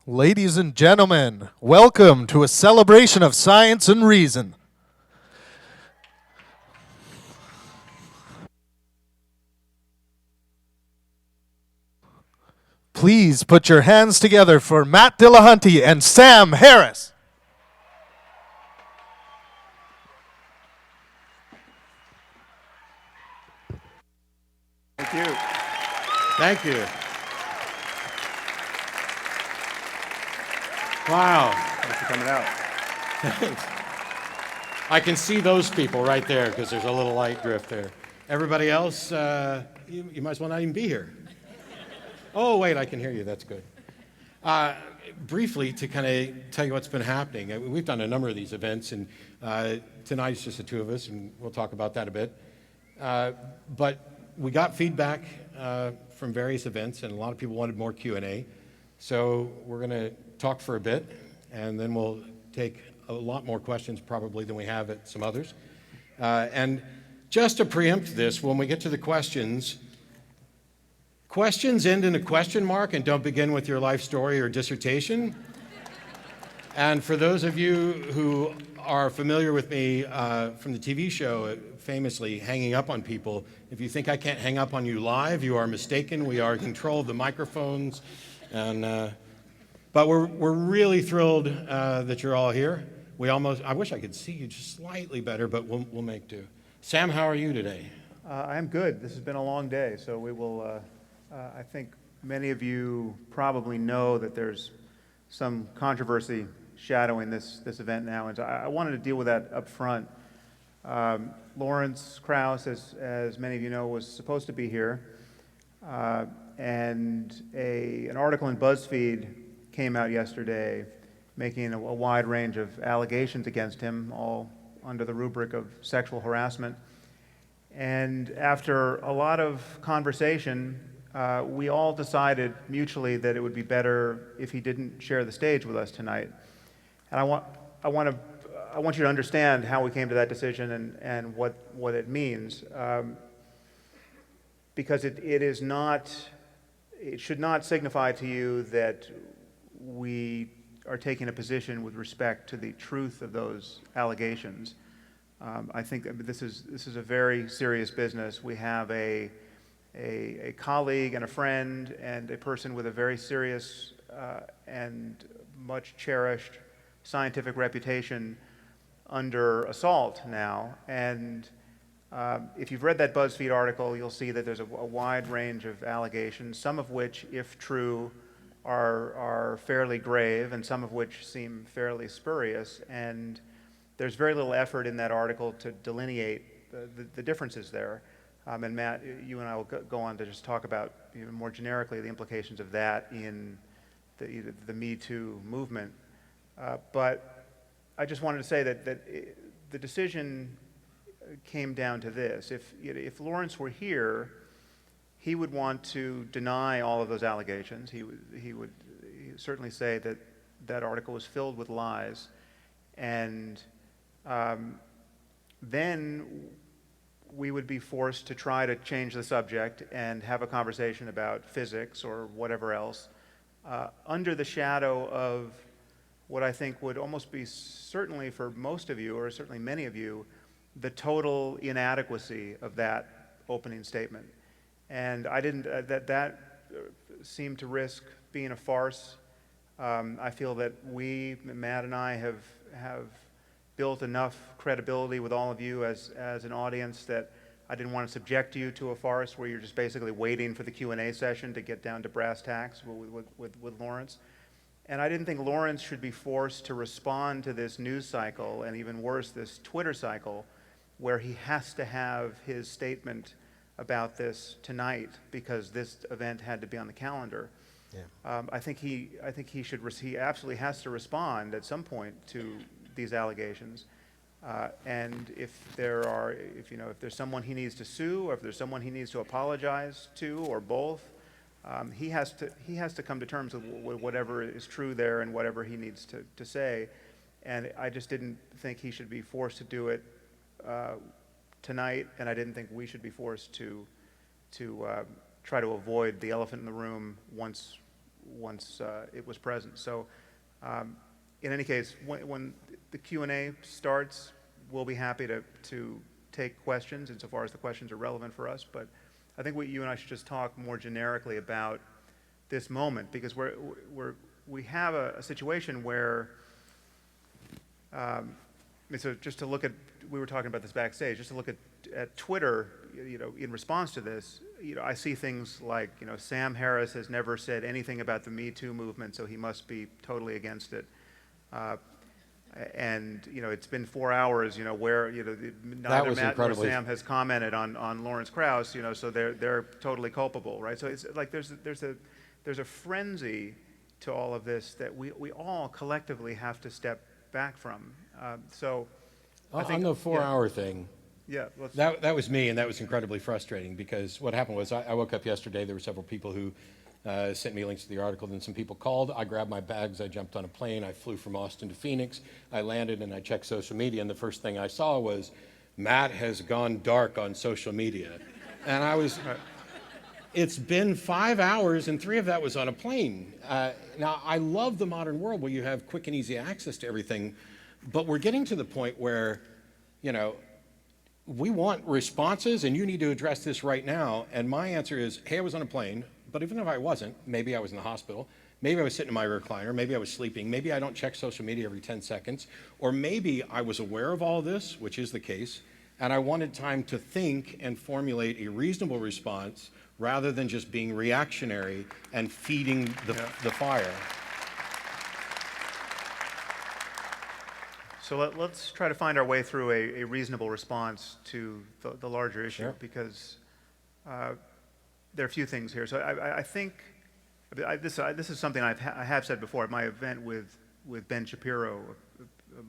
Ladies and gentlemen, welcome to a celebration of science and reason. Please put your hands together for Matt Dillahunty and Sam Harris. Thank you. Thank you. Wow. Thanks for coming out. Thanks. I can see those people right there because there's a little light drift there. Everybody else, you might as well not even be here. Oh, wait, I can hear you. That's good. Briefly, to kind of tell you what's been happening, we've done a number of these events, and tonight's just the two of us, and we'll talk about that a bit. But we got feedback from various events, and a lot of people wanted more Q&A. So we're going to talk for a bit, and then we'll take a lot more questions probably than we have at some others. And just to preempt this, when we get to the questions end in a question mark and don't begin with your life story or dissertation. And for those of you who are familiar with me from the TV show, famously hanging up on people, if you think I can't hang up on you live, you are mistaken. We are in control of the microphones. And but we're really thrilled that you're all here. I wish I could see you just slightly better, but we'll make do. Sam, how are you today? I am good. This has been a long day, so we will. I think many of you probably know that there's some controversy shadowing this event now, and so I wanted to deal with that up front. Lawrence Krauss, as many of you know, was supposed to be here, and an article in BuzzFeed came out yesterday making a wide range of allegations against him, all under the rubric of sexual harassment. And after a lot of conversation, we all decided mutually that it would be better if he didn't share the stage with us tonight. And I want you to understand how we came to that decision and what it means, because it should not signify to you that we are taking a position with respect to the truth of those allegations. I think this is a very serious business. We have a colleague and a friend and a person with a very serious and much cherished scientific reputation under assault now. And if you've read that BuzzFeed article, you'll see that there's a wide range of allegations, some of which, if true, are fairly grave, and some of which seem fairly spurious. And there's very little effort in that article to delineate the differences there. And Matt, you and I will go on to just talk about even more generically the implications of that in the MeToo movement. But I just wanted to say that the decision came down to this. If Lawrence were here, he would want to deny all of those allegations. He would certainly say that that article was filled with lies. And then we would be forced to try to change the subject and have a conversation about physics or whatever else under the shadow of what I think would almost be, certainly for most of you, or certainly many of you, the total inadequacy of that opening statement. And I didn't, that seemed to risk being a farce. I feel that Matt and I have built enough credibility with all of you as an audience that I didn't want to subject you to a farce where you're just basically waiting for the Q&A session to get down to brass tacks with Lawrence. And I didn't think Lawrence should be forced to respond to this news cycle, and even worse, this Twitter cycle, where he has to have his statement about this tonight because this event had to be on the calendar. Yeah. I think he absolutely has to respond at some point to these allegations. And if there's someone he needs to sue, or if there's someone he needs to apologize to, or both, he has to come to terms with whatever is true there and whatever he needs to say. And I just didn't think he should be forced to do it tonight, and I didn't think we should be forced to try to avoid the elephant in the room once it was present. So in any case, when the Q&A starts, we'll be happy to take questions insofar as the questions are relevant for us. But I think you and I should just talk more generically about this moment, because we have a situation where, so just to look at, we were talking about this backstage, just to look at Twitter, in response to this, I see things like, Sam Harris has never said anything about the MeToo movement, so he must be totally against it. And it's been 4 hours, where neither Matt nor Sam has commented on Lawrence Krauss, so they're totally culpable, right? So it's like there's a frenzy to all of this that we all collectively have to step back from. So I think, on the 4-hour thing. Yeah, that was me, and that was incredibly frustrating, because what happened was I woke up yesterday. There were several people who sent me links to the article. Then some people called. I grabbed my bags. I jumped on a plane. I flew from Austin to Phoenix. I landed, and I checked social media, and the first thing I saw was Matt has gone dark on social media. And I was, it's been 5 hours, and 3 of that was on a plane. Now, I love the modern world where you have quick and easy access to everything, but we're getting to the point where, we want responses, and you need to address this right now. And my answer is, hey, I was on a plane, but even if I wasn't, maybe I was in the hospital, maybe I was sitting in my recliner, maybe I was sleeping, maybe I don't check social media every 10 seconds, or maybe I was aware of all this, which is the case, and I wanted time to think and formulate a reasonable response rather than just being reactionary and feeding the fire. So let's try to find our way through a reasonable response to the larger issue, Sure. because there are a few things here. So I think this is something I have said before. At my event with Ben Shapiro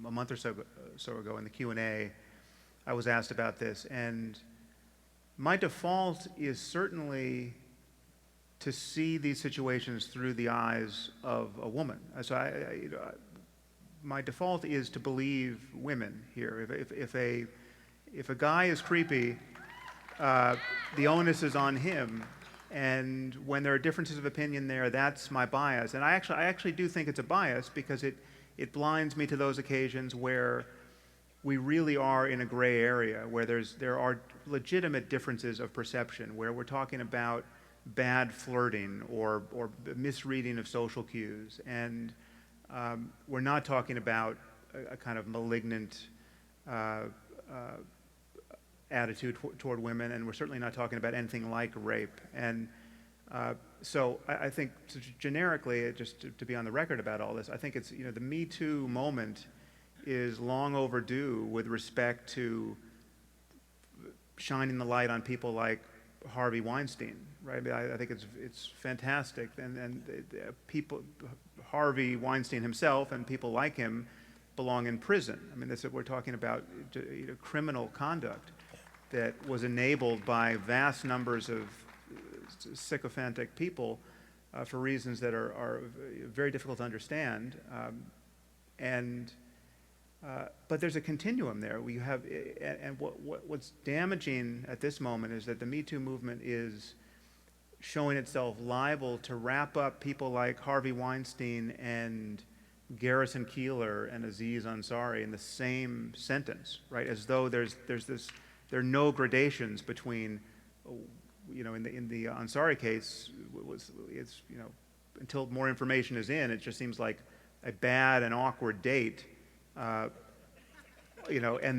a month or so ago in the Q&A, I was asked about this, and my default is certainly to see these situations through the eyes of a woman. So my default is to believe women here. If a guy is creepy, the onus is on him, and when there are differences of opinion there, that's my bias. And I actually do think it's a bias, because it blinds me to those occasions where we really are in a gray area, where there are legitimate differences of perception, where we're talking about bad flirting or misreading of social cues, and we're not talking about a kind of malignant attitude toward women, and we're certainly not talking about anything like rape. And so I think, generically, just to be on the record about all this, I think it's, the Me Too moment is long overdue with respect to shining the light on people like Harvey Weinstein, right? I mean, I think it's fantastic, and people, Harvey Weinstein himself and people like him, belong in prison. I mean, we're talking about criminal conduct that was enabled by vast numbers of sycophantic people for reasons that are very difficult to understand, but there's a continuum there. We have, and what's damaging at this moment is that the Me Too movement is showing itself liable to wrap up people like Harvey Weinstein and Garrison Keillor and Aziz Ansari in the same sentence, right? As though there are no gradations between, in the Ansari case, it's until more information is in, it just seems like a bad and awkward date. And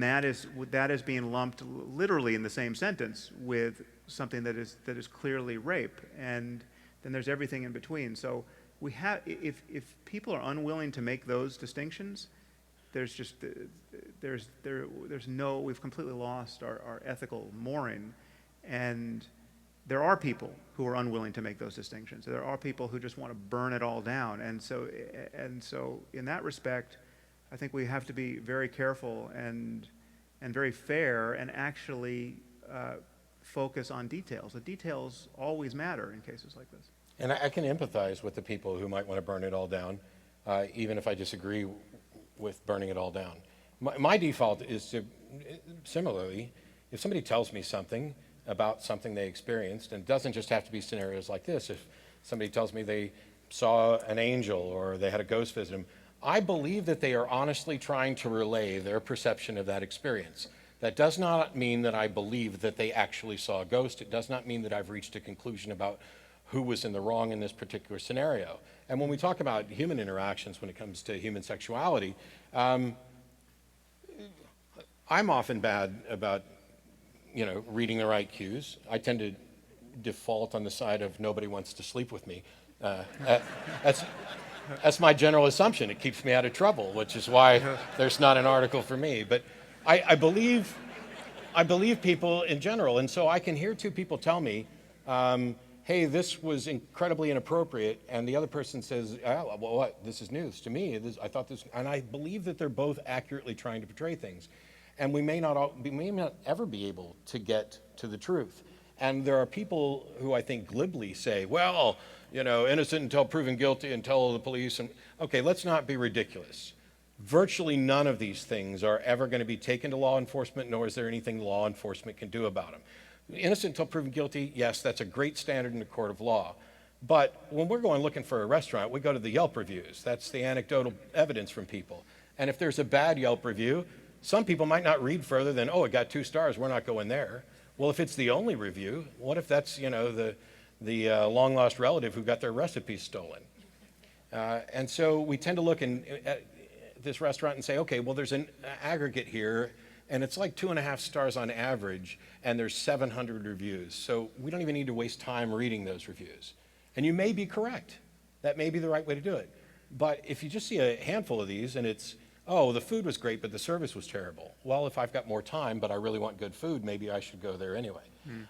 that is being lumped literally in the same sentence with something that is clearly rape, and then there's everything in between. So we have, if people are unwilling to make those distinctions, we've completely lost our ethical mooring, and there are people who are unwilling to make those distinctions. There are people who just want to burn it all down, and so in that respect, I think we have to be very careful and very fair, and actually focus on details. The details always matter in cases like this. And I can empathize with the people who might want to burn it all down, even if I disagree with burning it all down. My default is to, similarly, if somebody tells me something about something they experienced, and it doesn't just have to be scenarios like this. If somebody tells me they saw an angel or they had a ghost visit them, I believe that they are honestly trying to relay their perception of that experience. That does not mean that I believe that they actually saw a ghost. It does not mean that I've reached a conclusion about who was in the wrong in this particular scenario. And when we talk about human interactions when it comes to human sexuality, I'm often bad about, reading the right cues. I tend to default on the side of nobody wants to sleep with me. That's my general assumption. It keeps me out of trouble, which is why there's not an article for me. But I believe people in general, and so I can hear two people tell me, hey, this was incredibly inappropriate, and the other person says, oh, well, what? This is news to me. I thought this, and I believe that they're both accurately trying to portray things, and we may not ever be able to get to the truth. And there are people who I think glibly say, well, innocent until proven guilty and tell the police. And okay, let's not be ridiculous. Virtually none of these things are ever going to be taken to law enforcement, nor is there anything law enforcement can do about them. Innocent until proven guilty, yes, that's a great standard in a court of law. But when we're going looking for a restaurant, we go to the Yelp reviews. That's the anecdotal evidence from people. And if there's a bad Yelp review, some people might not read further than, oh, it got 2 stars, we're not going there. Well, if it's the only review, what if that's, the long-lost relative who got their recipes stolen? And so we tend to look at this restaurant and say, okay, well, there's an aggregate here, and it's like 2.5 stars on average, and there's 700 reviews. So we don't even need to waste time reading those reviews. And you may be correct. That may be the right way to do it. But if you just see a handful of these and it's, oh, the food was great, but the service was terrible. Well, if I've got more time, but I really want good food, maybe I should go there anyway.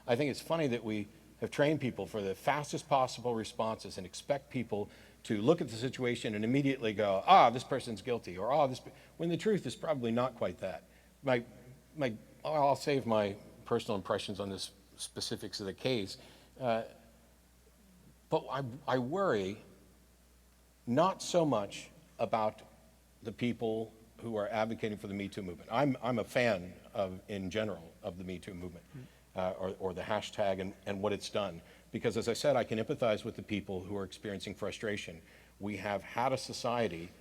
I think it's funny that we have trained people for the fastest possible responses and expect people to look at the situation and immediately go, this person's guilty, or when the truth is probably not quite that. I'll save my personal impressions on the specifics of the case, but I worry not so much about the people who are advocating for the MeToo movement. I'm a fan in general of the MeToo movement, or the hashtag and what it's done. Because as I said, I can empathize with the people who are experiencing frustration. We have had a society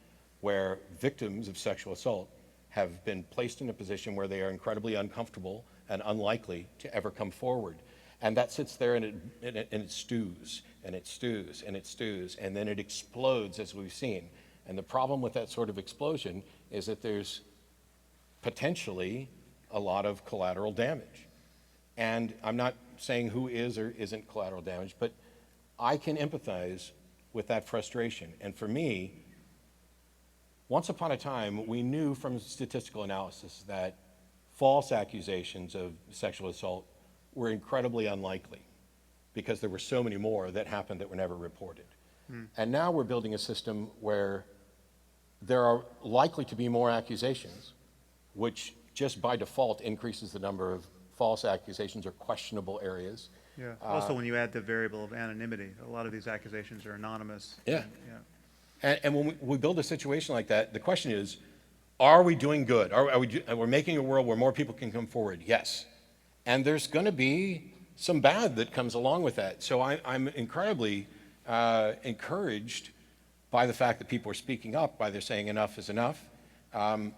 where victims of sexual assault have been placed in a position where they are incredibly uncomfortable and unlikely to ever come forward. And that sits there and it stews, and it stews, and it stews, and then it explodes, as we've seen. And the problem with that sort of explosion is that there's potentially a lot of collateral damage. And I'm not saying who is or isn't collateral damage, but I can empathize with that frustration. And for me, once upon a time, we knew from statistical analysis that false accusations of sexual assault were incredibly unlikely because there were so many more that happened that were never reported. And now we're building a system where there are likely to be more accusations, which just by default increases the number of false accusations or questionable areas. Yeah. Also, when you add the variable of anonymity, a lot of these accusations are anonymous. Yeah. And when we build a situation like that, the question is, are we doing good? Are we making a world where more people can come forward? Yes. And there's going to be some bad that comes along with that. So I'm incredibly encouraged by the fact that people are speaking up, by they're saying enough is enough. And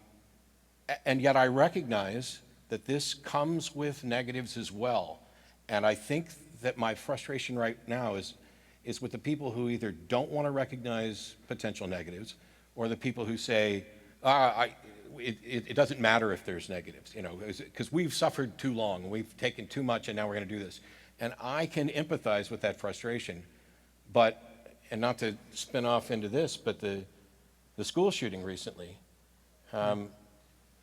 yet I recognize that this comes with negatives as well. And I think that my frustration right now is with the people who either don't want to recognize potential negatives, or the people who say, it doesn't matter if there's negatives, because we've suffered too long, and we've taken too much, and now we're going to do this. And I can empathize with that frustration, and not to spin off into this, but the school shooting recently,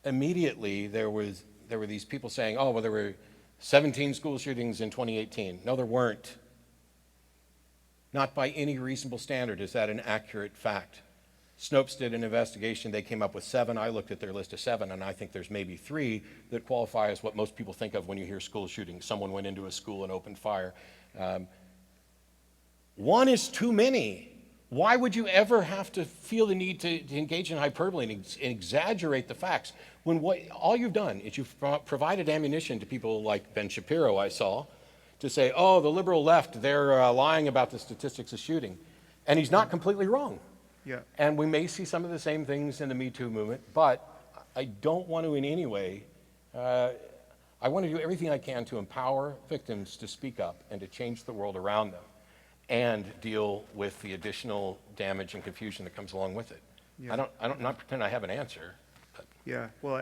immediately there were these people saying, oh, well, there were 17 school shootings in 2018. No, there weren't. Not by any reasonable standard is that an accurate fact. Snopes did an investigation. They came up with 7. I looked at their list of 7, and I think there's maybe 3 that qualify as what most people think of when you hear school shooting. Someone went into a school and opened fire. 1 is too many. Why would you ever have to feel the need to engage in hyperbole and exaggerate the facts when all you've done is you've provided ammunition to people like Ben Shapiro, I saw, to say, oh, the liberal left, they're lying about the statistics of shooting. And he's not completely wrong. Yeah. And we may see some of the same things in the MeToo movement, but I don't want to in any way, I want to do everything I can to empower victims to speak up and to change the world around them and deal with the additional damage and confusion that comes along with it. Yeah. I don't not pretend I have an answer. But Yeah, well,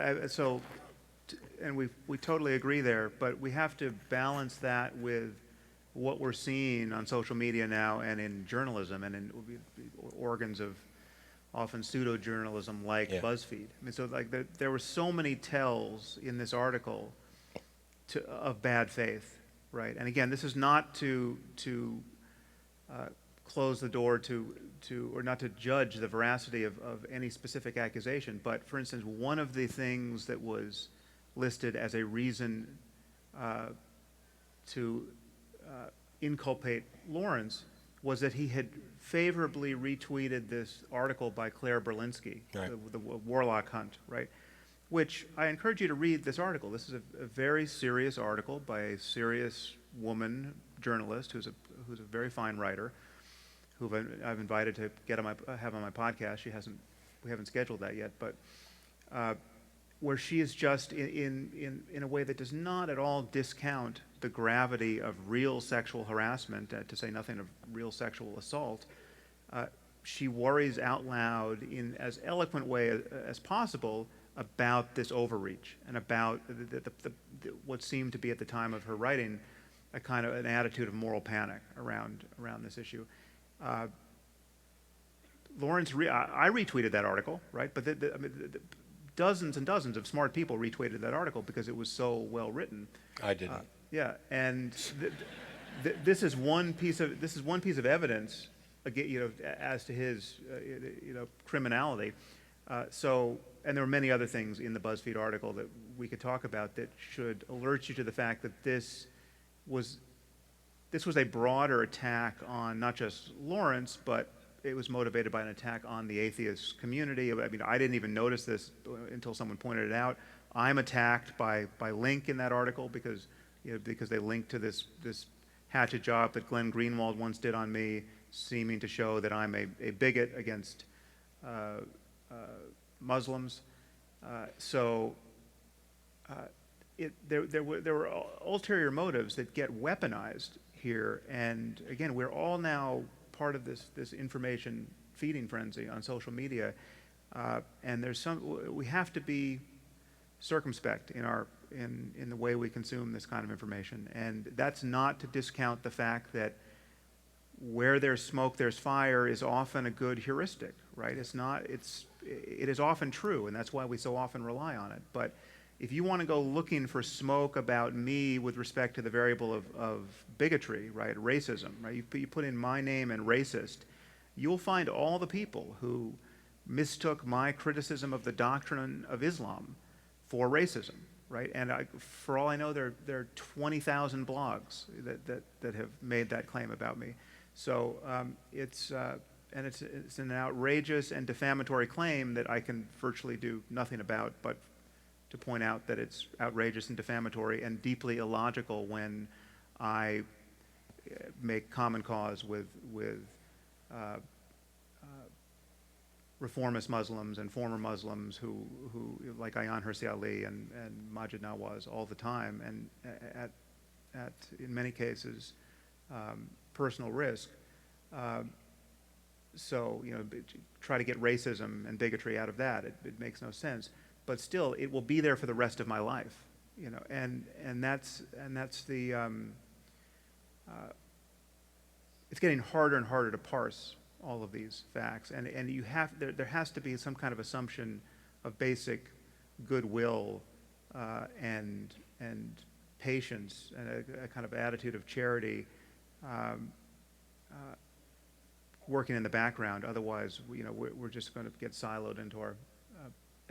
and we totally agree there, but we have to balance that with what we're seeing on social media now and in journalism and in organs of often pseudo-journalism like Yeah. BuzzFeed. I mean, so like there were so many tells in this article of bad faith, right? And again, this is not to close the door to or not to judge the veracity of any specific accusation, but for instance, one of the things that was listed as a reason to inculpate Lawrence was that he had favorably retweeted this article by Claire Berlinski, Right. the Warlock Hunt, right? Which I encourage you to read this article. This is a very serious article by a serious woman journalist who's a very fine writer, who I've invited to have on my podcast. We haven't scheduled that yet, but where she is just in a way that does not at all discount the gravity of real sexual harassment, to say nothing of real sexual assault. She worries out loud in as eloquent way as possible about this overreach and about what seemed to be at the time of her writing a kind of an attitude of moral panic around this issue. Lawrence, I retweeted that article, right? But I mean, dozens and dozens of smart people retweeted that article because it was so well written. I didn't. Yeah, and this is one piece of evidence, again, as to his, criminality. And there were many other things in the BuzzFeed article that we could talk about that should alert you to the fact that this was a broader attack on not just Lawrence, but it was motivated by an attack on the atheist community. I mean, I didn't even notice this until someone pointed it out. I'm attacked by link in that article because they linked to this hatchet job that Glenn Greenwald once did on me, seeming to show that I'm a bigot against Muslims. There were ulterior motives that get weaponized here, and again, we're all now part of this information feeding frenzy on social media, and we have to be circumspect in the way we consume this kind of information, and that's not to discount the fact that where there's smoke, there's fire is often a good heuristic, right? It is often true, and that's why we so often rely on it. But if you want to go looking for smoke about me with respect to the variable of bigotry, right, racism, right, you put in my name and racist, you'll find all the people who mistook my criticism of the doctrine of Islam for racism, right? And for all I know, there are 20,000 blogs that have made that claim about me. So it's an outrageous and defamatory claim that I can virtually do nothing about, but to point out that it's outrageous and defamatory and deeply illogical when I make common cause with reformist Muslims and former Muslims who like Ayaan Hirsi Ali and Majid Nawaz all the time, and at in many cases personal risk. So try to get racism and bigotry out of that. It makes no sense. But still, it will be there for the rest of my life, and that's the. It's getting harder and harder to parse all of these facts, and there has to be some kind of assumption of basic goodwill and patience and a kind of attitude of charity working in the background. Otherwise, we're just going to get siloed into our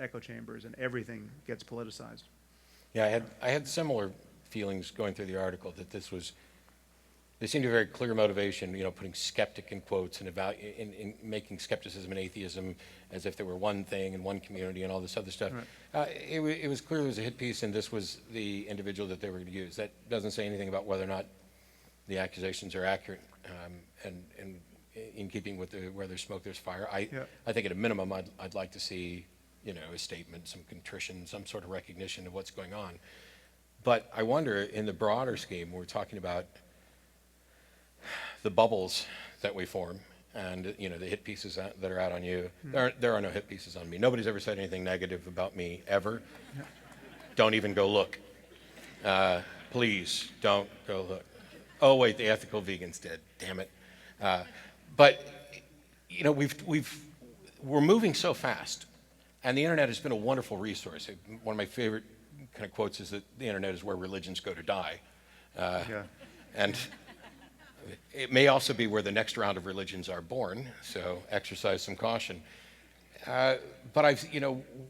echo chambers, and everything gets politicized. Yeah, I had similar feelings going through the article that there seemed a very clear motivation, putting skeptic in quotes and in making skepticism and atheism as if they were one thing and one community and all this other stuff. Right. It was clear there was a hit piece, and this was the individual that they were going to use. That doesn't say anything about whether or not the accusations are accurate. And in keeping with where there's smoke, there's fire. Yeah. I think at a minimum, I'd like to see, a statement, some contrition, some sort of recognition of what's going on. But I wonder, in the broader scheme, we're talking about the bubbles that we form, and the hit pieces that are out on you. There are no hit pieces on me. Nobody's ever said anything negative about me ever. Don't even go look. Please don't go look. Oh wait, the ethical vegan's dead. Damn it. But we're moving so fast, and the internet has been a wonderful resource. One of my favorite kind of quotes is that the internet is where religions go to die. And it may also be where the next round of religions are born, so exercise some caution. But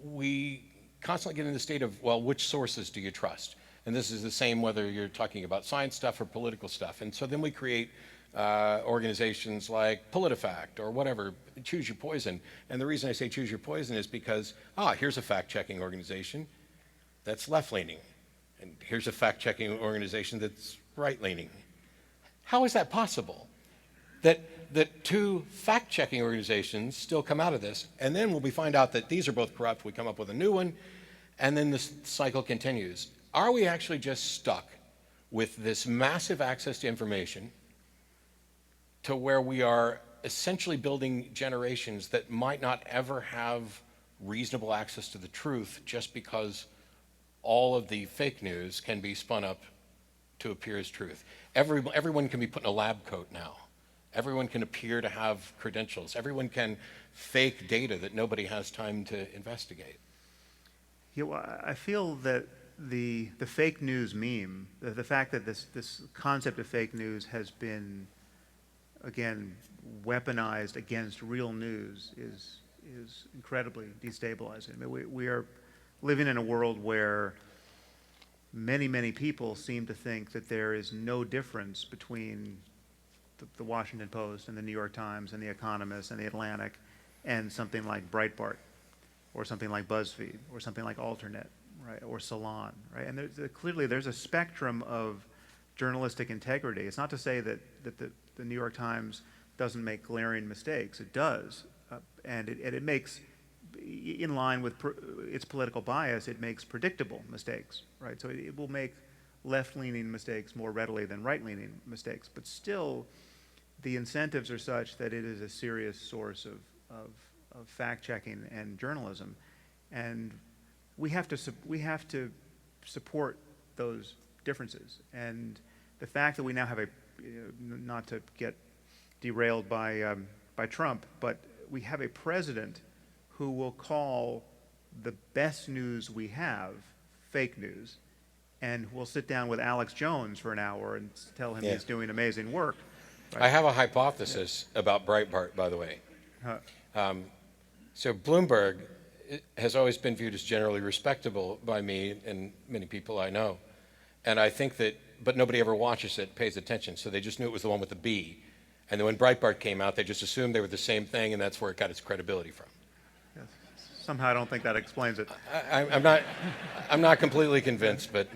we constantly get in the state of, well, which sources do you trust? And this is the same whether you're talking about science stuff or political stuff. And so then we create organizations like PolitiFact or whatever, choose your poison. And the reason I say choose your poison is because, here's a fact-checking organization that's left-leaning. And here's a fact-checking organization that's right-leaning. How is that possible? That two fact-checking organizations still come out of this, and then when we find out that these are both corrupt, we come up with a new one, and then this cycle continues. Are we actually just stuck with this massive access to information to where we are essentially building generations that might not ever have reasonable access to the truth just because all of the fake news can be spun up to appear as truth? Everyone can be put in a lab coat now. Everyone can appear to have credentials. Everyone can fake data that nobody has time to investigate. I feel that the fake news meme, the fact that this concept of fake news has been, again, weaponized against real news is incredibly destabilizing. I mean, we are living in a world where many people seem to think that there is no difference between the Washington Post and the New York Times and the Economist and the Atlantic and something like Breitbart or something like BuzzFeed or something like Alternet, right, or Salon, right? And clearly there's a spectrum of journalistic integrity. It's not to say that the New York Times doesn't make glaring mistakes. It does, and it makes, in line with its political bias, it makes predictable mistakes, right? So it will make left-leaning mistakes more readily than right-leaning mistakes, but still the incentives are such that it is a serious source of fact-checking and journalism, and we have to support those differences. And the fact that we now have not to get derailed by Trump, but we have a president who will call the best news we have fake news, and we'll sit down with Alex Jones for an hour and tell him he's doing amazing work. Right? I have a hypothesis about Breitbart, by the way. So Bloomberg has always been viewed as generally respectable by me and many people I know. And I think that, but nobody ever watches it, pays attention, so they just knew it was the one with the B. And then when Breitbart came out, they just assumed they were the same thing, and that's where it got its credibility from. Yes. Somehow I don't think that explains it. I'm not completely convinced, but...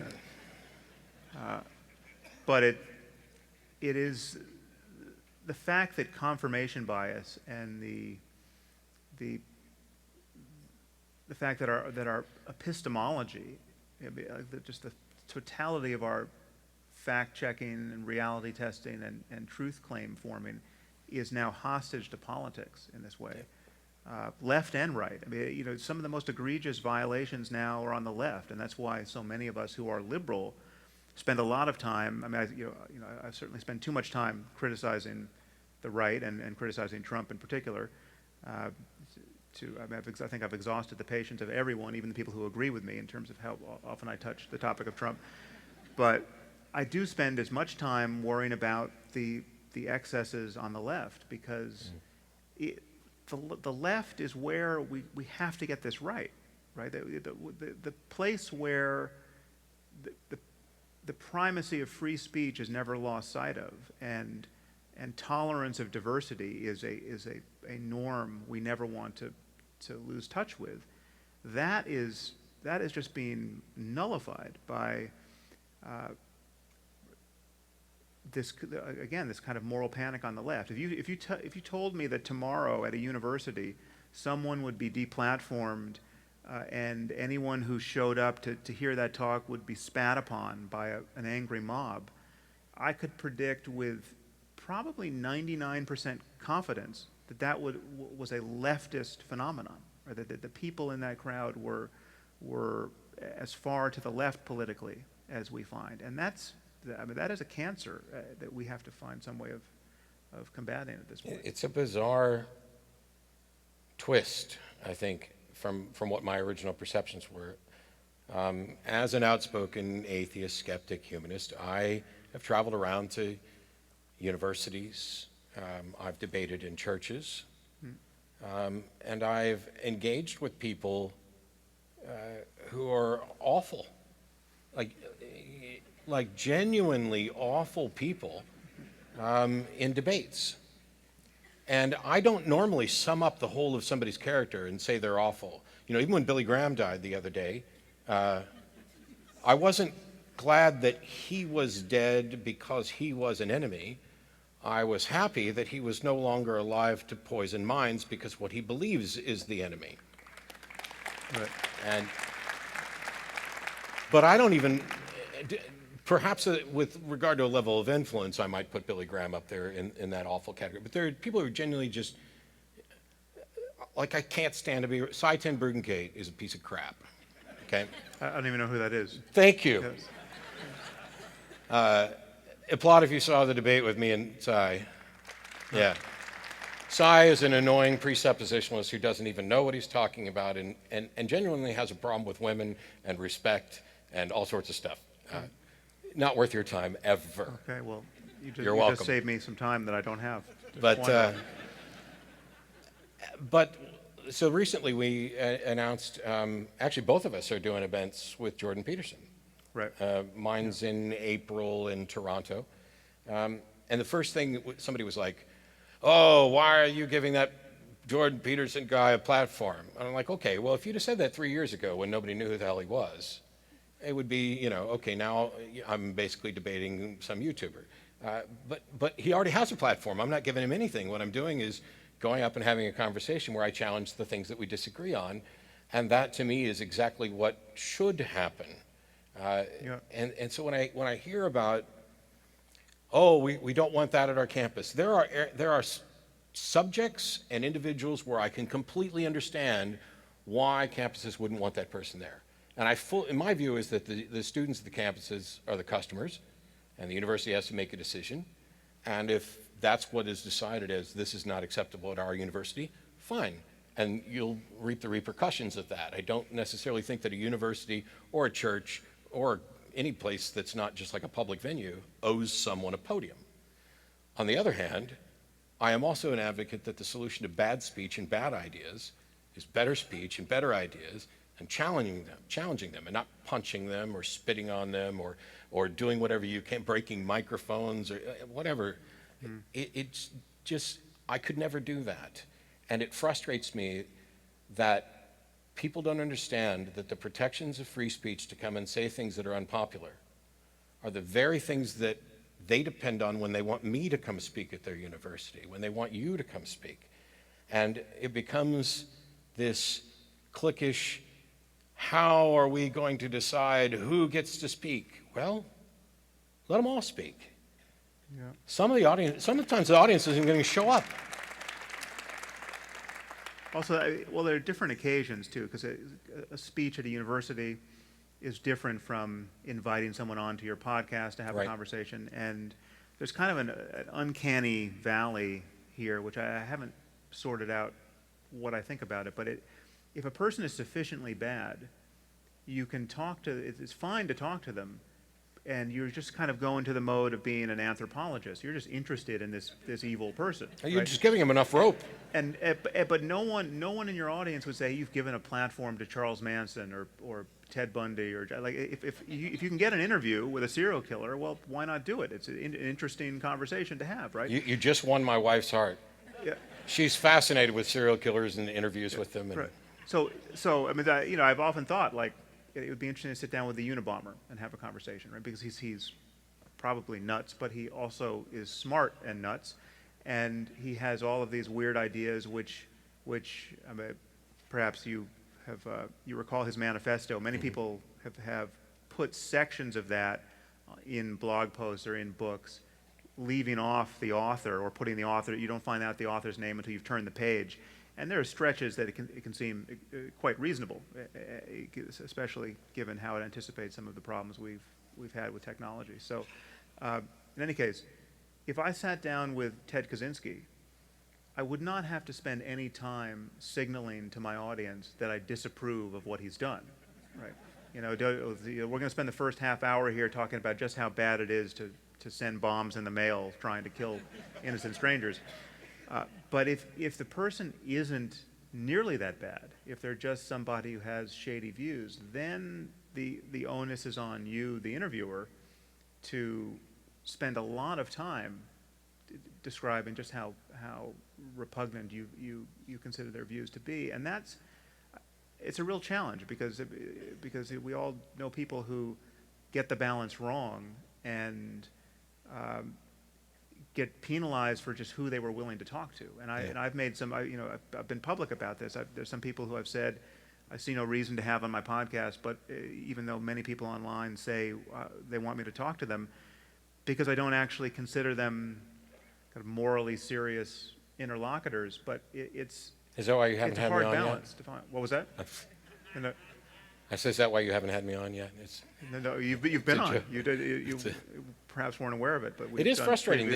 But it is the fact that confirmation bias and the fact that our epistemology, just the totality of our fact-checking and reality testing and truth claim forming is now hostage to politics in this way, left and right. I mean, some of the most egregious violations now are on the left, and that's why so many of us who are liberal spend a lot of time. I mean, I certainly spend too much time criticizing the right and criticizing Trump in particular. I think I've exhausted the patience of everyone, even the people who agree with me, in terms of how often I touch the topic of Trump. But I do spend as much time worrying about the excesses on the left, because the left is where we have to get this right? The place where the primacy of free speech is never lost sight of, and tolerance of diversity is a norm we never want to lose touch with. That is just being nullified by this again, this kind of moral panic on the left. If you told me that tomorrow at a university someone would be deplatformed and anyone who showed up to hear that talk would be spat upon by an angry mob, I could predict with probably 99% confidence that was a leftist phenomenon, or that the people in that crowd were as far to the left politically as we find, and that is a cancer that we have to find some way of combating at this point. It's a bizarre twist, I think, from what my original perceptions were. As an outspoken atheist, skeptic, humanist, I have traveled around to universities. I've debated in churches, and I've engaged with people who are awful, like genuinely awful people in debates. And I don't normally sum up the whole of somebody's character and say they're awful. You know, even when Billy Graham died the other day, I wasn't glad that he was dead because he was an enemy. I was happy that he was no longer alive to poison minds because what he believes is the enemy. Right. But I don't even, perhaps with regard to a level of influence, I might put Billy Graham up there in that awful category. But there are people who are genuinely just, like, I can't stand to be, Satanic Temple is a piece of crap, okay? I don't even know who that is. Thank you. Yes. Applaud if you saw the debate with me and Sai. Yeah. Sai is an annoying presuppositionalist who doesn't even know what he's talking about and genuinely has a problem with women and respect and all sorts of stuff. Not worth your time, ever. Okay, well, You're you welcome. just saved me some time that I don't have. But so recently we announced, actually both of us are doing events with Jordan Peterson. Right. Mine's in April in Toronto. And the first thing somebody was like, oh, why are you giving that Jordan Peterson guy a platform? And I'm like, okay, well, if you'd have said that 3 years ago when nobody knew who the hell he was, it would be, you know, okay, now I'm basically debating some YouTuber. But he already has a platform. I'm not giving him anything. What I'm doing is going up and having a conversation where I challenge the things that we disagree on. And that, to me, is exactly what should happen. Yeah. And so when I hear about, oh, we don't want that at our campus, there are subjects and individuals where I can completely understand why campuses wouldn't want that person there. And in my view is that the students at the campuses are the customers, and the university has to make a decision. And if that's what is decided as this is not acceptable at our university, fine. And you'll reap the repercussions of that. I don't necessarily think that a university or a church or any place that's not just like a public venue owes someone a podium. On the other hand, I am also an advocate that the solution to bad speech and bad ideas is better speech and better ideas, and challenging them and not punching them or spitting on them or doing whatever you can, breaking microphones or whatever. It's just, I could never do that. And it frustrates me that people don't understand that the protections of free speech to come and say things that are unpopular are the very things that they depend on when they want me to come speak at their university, when they want you to come speak. And it becomes this cliquish, how are we going to decide who gets to speak? Well, let them all speak. Yeah. Sometimes the audience isn't going to show up. Also, well, there are different occasions too, because a speech at a university is different from inviting someone onto your podcast to have a conversation. And there's kind of an uncanny valley here, which I haven't sorted out what I think about it. But if a person is sufficiently bad, you can talk to, it's fine to talk to them, and you're just kind of going to the mode of being an anthropologist. You're just interested in this evil person. You're just giving him enough rope. But no one in your audience would say you've given a platform to Charles Manson or Ted Bundy, or like if you can get an interview with a serial killer, well, why not do it? It's an interesting conversation to have, right? You just won my wife's heart. Yeah. She's fascinated with serial killers and interviews with them. And right. So I mean, I've often thought like it would be interesting to sit down with the Unabomber and have a conversation, right? Because he's probably nuts, but he also is smart and nuts, and he has all of these weird ideas, which I mean, perhaps you recall his manifesto. Many people have put sections of that in blog posts or in books, leaving off the author or putting the author. You don't find out the author's name until you've turned the page. And there are stretches that it can seem quite reasonable, especially given how it anticipates some of the problems we've had with technology. So, in any case, if I sat down with Ted Kaczynski, I would not have to spend any time signaling to my audience that I disapprove of what he's done, right? You know, we're going to spend the first half hour here talking about just how bad it is to send bombs in the mail trying to kill innocent strangers. But if the person isn't nearly that bad, if they're just somebody who has shady views, then the onus is on you, the interviewer, to spend a lot of time describing just how repugnant you consider their views to be. And it's a real challenge because we all know people who get the balance wrong and get penalized for just who they were willing to talk to. And I've made some, I've been public about this. There's some people who have said, I see no reason to have on my podcast, but even though many people online say they want me to talk to them, because I don't actually consider them kind of morally serious interlocutors, but it's Is that why you haven't it's a had hard me on balance to find. What was that? I said, is that why you haven't had me on yet? No, you've been on. You perhaps weren't aware of it, but it is frustrating.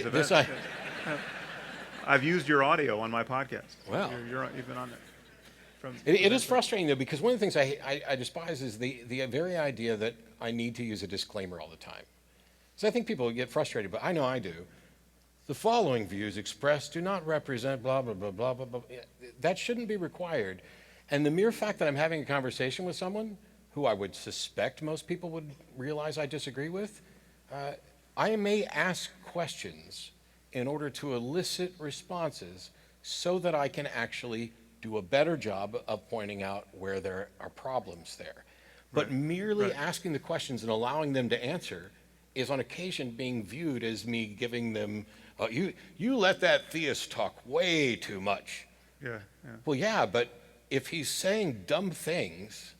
I've used your audio on my podcast. Well, you've been on there. It is frustrating, though, because one of the things I despise is the very idea that I need to use a disclaimer all the time. So I think people get frustrated, but I know I do. The following views expressed do not represent blah, blah, blah, blah, blah, blah. That shouldn't be required. And the mere fact that I'm having a conversation with someone who I would suspect most people would realize I disagree with, I may ask questions in order to elicit responses so that I can actually do a better job of pointing out where there are problems there. But merely asking the questions and allowing them to answer is on occasion being viewed as me giving them, you let that theist talk way too much. Yeah. Well, yeah, but if he's saying dumb things,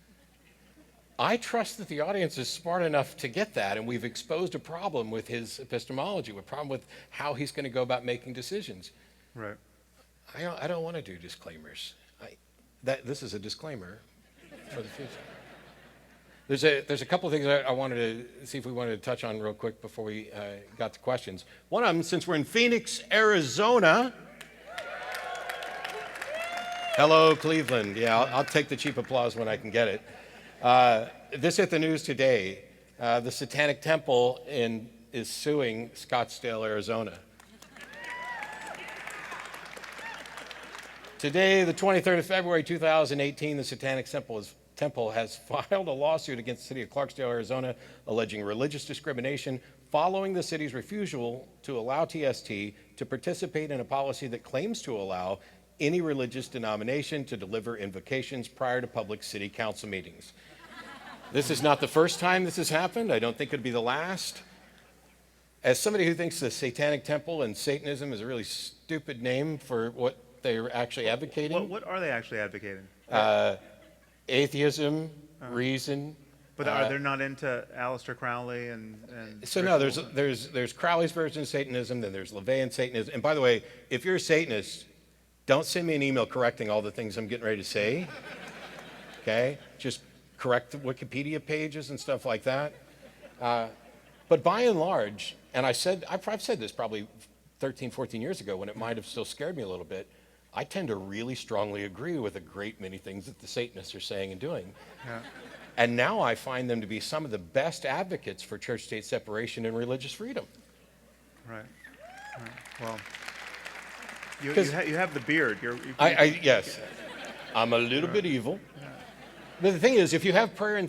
I trust that the audience is smart enough to get that, and we've exposed a problem with his epistemology, a problem with how he's going to go about making decisions. Right. I don't want to do disclaimers. This is a disclaimer for the future. There's a couple of things I wanted to see if we wanted to touch on real quick before we got to questions. One of them, since we're in Phoenix, Arizona. Hello, Cleveland. Yeah, I'll take the cheap applause when I can get it. This hit the news today. The Satanic Temple is suing Scottsdale, Arizona. Today, the 23rd of February, 2018, the Satanic Temple has filed a lawsuit against the city of Clarksdale, Arizona, alleging religious discrimination following the city's refusal to allow TST to participate in a policy that claims to allow any religious denomination to deliver invocations prior to public city council meetings. This is not the first time this has happened. I don't think it'd be the last. As somebody who thinks the Satanic Temple and Satanism is a really stupid name for what they're actually advocating. What are they actually advocating? Atheism, reason. But are they not into Aleister Crowley and so no, there's Crowley's version of Satanism, then there's LaVeyan Satanism. And by the way, if you're a Satanist, don't send me an email correcting all the things I'm getting ready to say. Okay? Just correct the Wikipedia pages and stuff like that. But by and large, and I've said this probably 13, 14 years ago when it might have still scared me a little bit, I tend to really strongly agree with a great many things that the Satanists are saying and doing. Yeah. And now I find them to be some of the best advocates for church-state separation and religious freedom. Right. Well, you have the beard. Yes, I'm a little bit evil. Yeah. But the thing is, if you have prayer in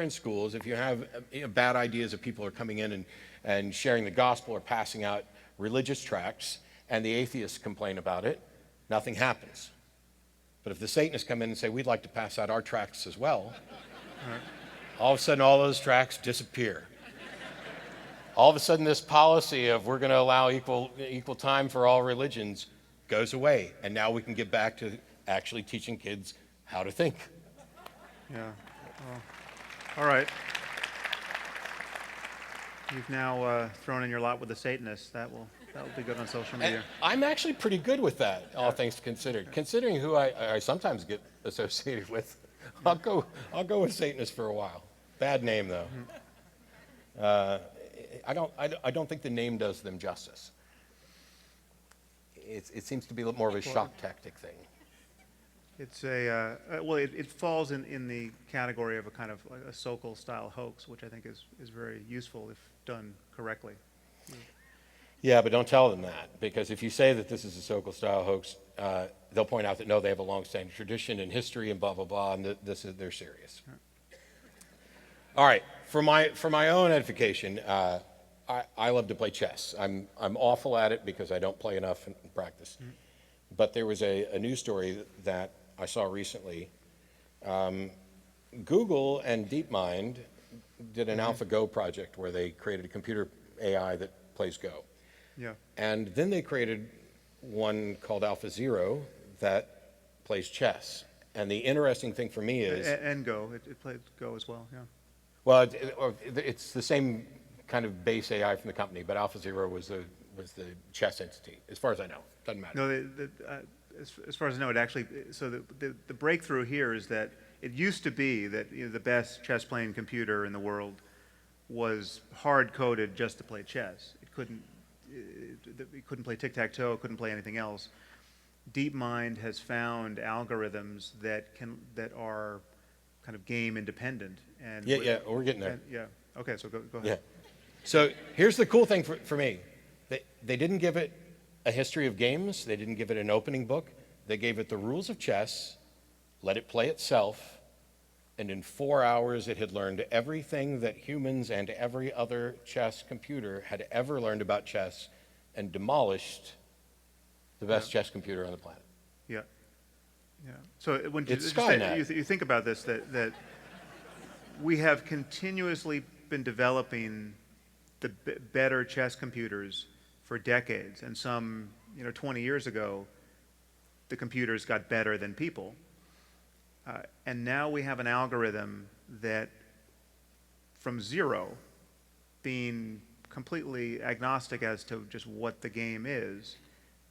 schools, if you have bad ideas that people are coming in and sharing the gospel or passing out religious tracts, and the atheists complain about it, nothing happens. But if the Satanists come in and say, we'd like to pass out our tracts as well, all of a sudden all those tracts disappear. all of a sudden this policy of we're going to allow equal time for all religions goes away, and now we can get back to actually teaching kids how to think. Yeah. Well, all right. You've now thrown in your lot with the Satanists. That'll be good on social media. And I'm actually pretty good with that, all things considered. Considering who I sometimes get associated with, I'll go with Satanists for a while. Bad name though. I don't think the name does them justice. It seems to be more of a shock tactic thing. It's it falls in the category of a kind of like a Sokol style hoax, which I think is very useful if done correctly. Yeah, but don't tell them that, because if you say that this is a Sokol style hoax, they'll point out that no, they have a long-standing tradition and history and blah blah blah, and they're serious. Right. All right, for my own edification, I love to play chess. I'm awful at it because I don't play enough in practice. Mm-hmm. But there was a news story that I saw recently. Google and DeepMind did an AlphaGo project where they created a computer AI that plays Go. Yeah. And then they created one called AlphaZero that plays chess. And the interesting thing for me is... And Go. It played Go as well, yeah. Well, it's the same kind of base AI from the company, but AlphaZero was the chess entity, as far as I know. Doesn't matter. No, as far as I know, it actually, so the breakthrough here is that it used to be that the best chess-playing computer in the world was hard-coded just to play chess. It couldn't play tic-tac-toe, it couldn't play anything else. DeepMind has found algorithms that are kind of game independent. And yeah, we're getting there. Yeah, okay, so go ahead. Yeah. So here's the cool thing for me. They didn't give it a history of games. They didn't give it an opening book. They gave it the rules of chess, let it play itself, and in 4 hours it had learned everything that humans and every other chess computer had ever learned about chess and demolished the best chess computer on the planet. Yeah. Yeah. So when It's Skynet. you think about this, that we have continuously been developing the better chess computers for decades, and some 20 years ago the computers got better than people, and now we have an algorithm that from zero, being completely agnostic as to just what the game is,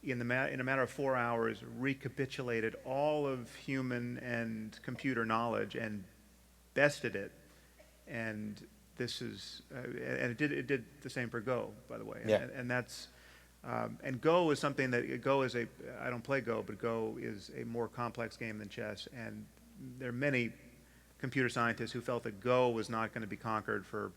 in a matter of 4 hours recapitulated all of human and computer knowledge and bested it. And this is, and it did the same for Go, by the way. Yeah. And that's, and Go is something that, I don't play Go, but Go is a more complex game than chess. And there are many computer scientists who felt that Go was not going to be conquered for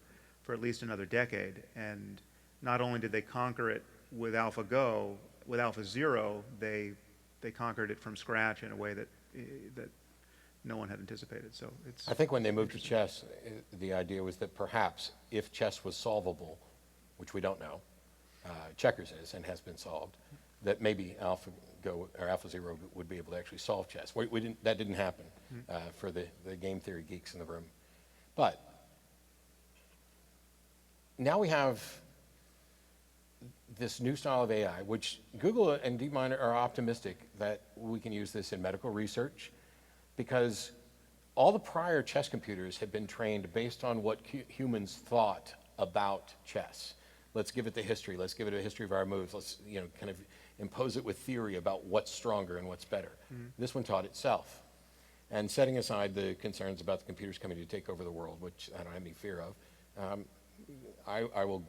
at least another decade. And not only did they conquer it with AlphaGo, with AlphaZero, they conquered it from scratch in a way that no one had anticipated. So it's. I think when they moved to chess, the idea was that perhaps if chess was solvable, which we don't know, checkers is and has been solved, that maybe AlphaGo or AlphaZero would be able to actually solve chess. That didn't happen for the game theory geeks in the room. But now we have this new style of AI, which Google and DeepMind are optimistic that we can use this in medical research, because all the prior chess computers had been trained based on what humans thought about chess. Let's give it the history. Let's give it a history of our moves. Let's kind of impose it with theory about what's stronger and what's better. Mm-hmm. This one taught itself. And setting aside the concerns about the computers coming to take over the world, which I don't have any fear of, I will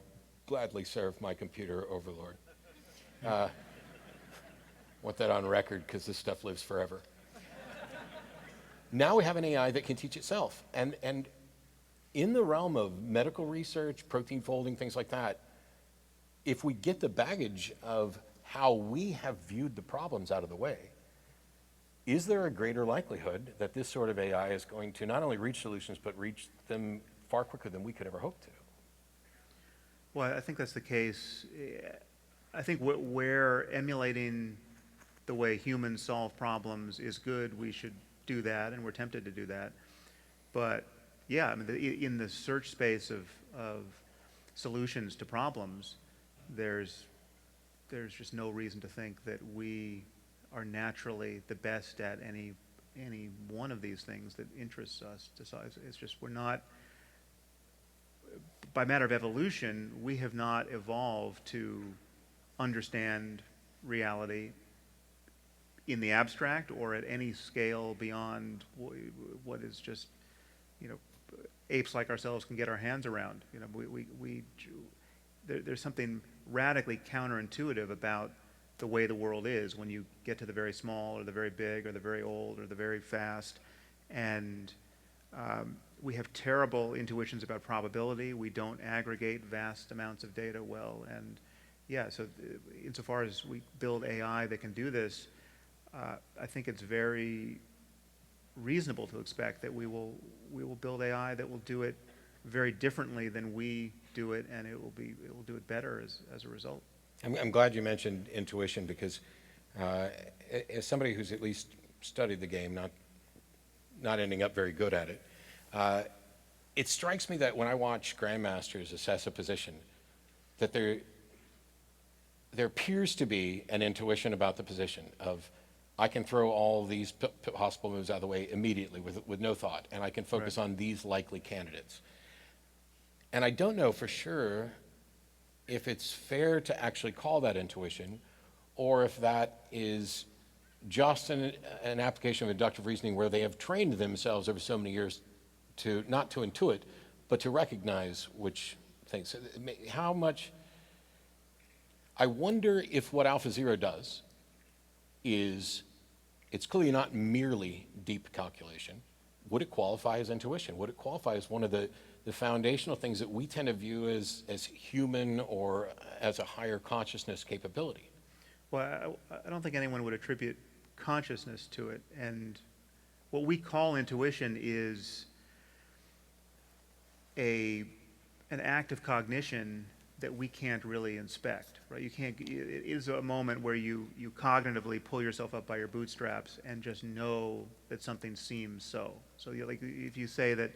gladly serve my computer overlord. Want that on record, because this stuff lives forever. Now we have an AI that can teach itself. And in the realm of medical research, protein folding, things like that, if we get the baggage of how we have viewed the problems out of the way, is there a greater likelihood that this sort of AI is going to not only reach solutions, but reach them far quicker than we could ever hope to? Well, I think that's the case. I think where emulating the way humans solve problems is good, we should do that, and we're tempted to do that. But yeah, I mean, in the search space of solutions to problems, there's just no reason to think that we are naturally the best at any one of these things that interests us. It's just we're not. By matter of evolution, we have not evolved to understand reality in the abstract or at any scale beyond what is just, apes like ourselves can get our hands around. There's something radically counterintuitive about the way the world is when you get to the very small or the very big or the very old or the very fast. And we have terrible intuitions about probability. We don't aggregate vast amounts of data well. And so insofar as we build AI that can do this, I think it's very reasonable to expect that we will build AI that will do it very differently than we do it, and it will do it better as a result. I'm glad you mentioned intuition, because as somebody who's at least studied the game, not ending up very good at it, it strikes me that when I watch grandmasters assess a position, that there appears to be an intuition about the position of, I can throw all these possible moves out of the way immediately with no thought, and I can focus on these likely candidates. And I don't know for sure if it's fair to actually call that intuition, or if that is just an application of inductive reasoning where they have trained themselves over so many years to not to intuit, but to recognize which things. How much, I wonder if what AlphaZero does is, it's clearly not merely deep calculation. Would it qualify as intuition? Would it qualify as one of the foundational things that we tend to view as human or as a higher consciousness capability? Well, I don't think anyone would attribute consciousness to it. And what we call intuition is an act of cognition that we can't really inspect, right? You can't. It is a moment where you cognitively pull yourself up by your bootstraps and just know that something seems so. So, like, if you say that,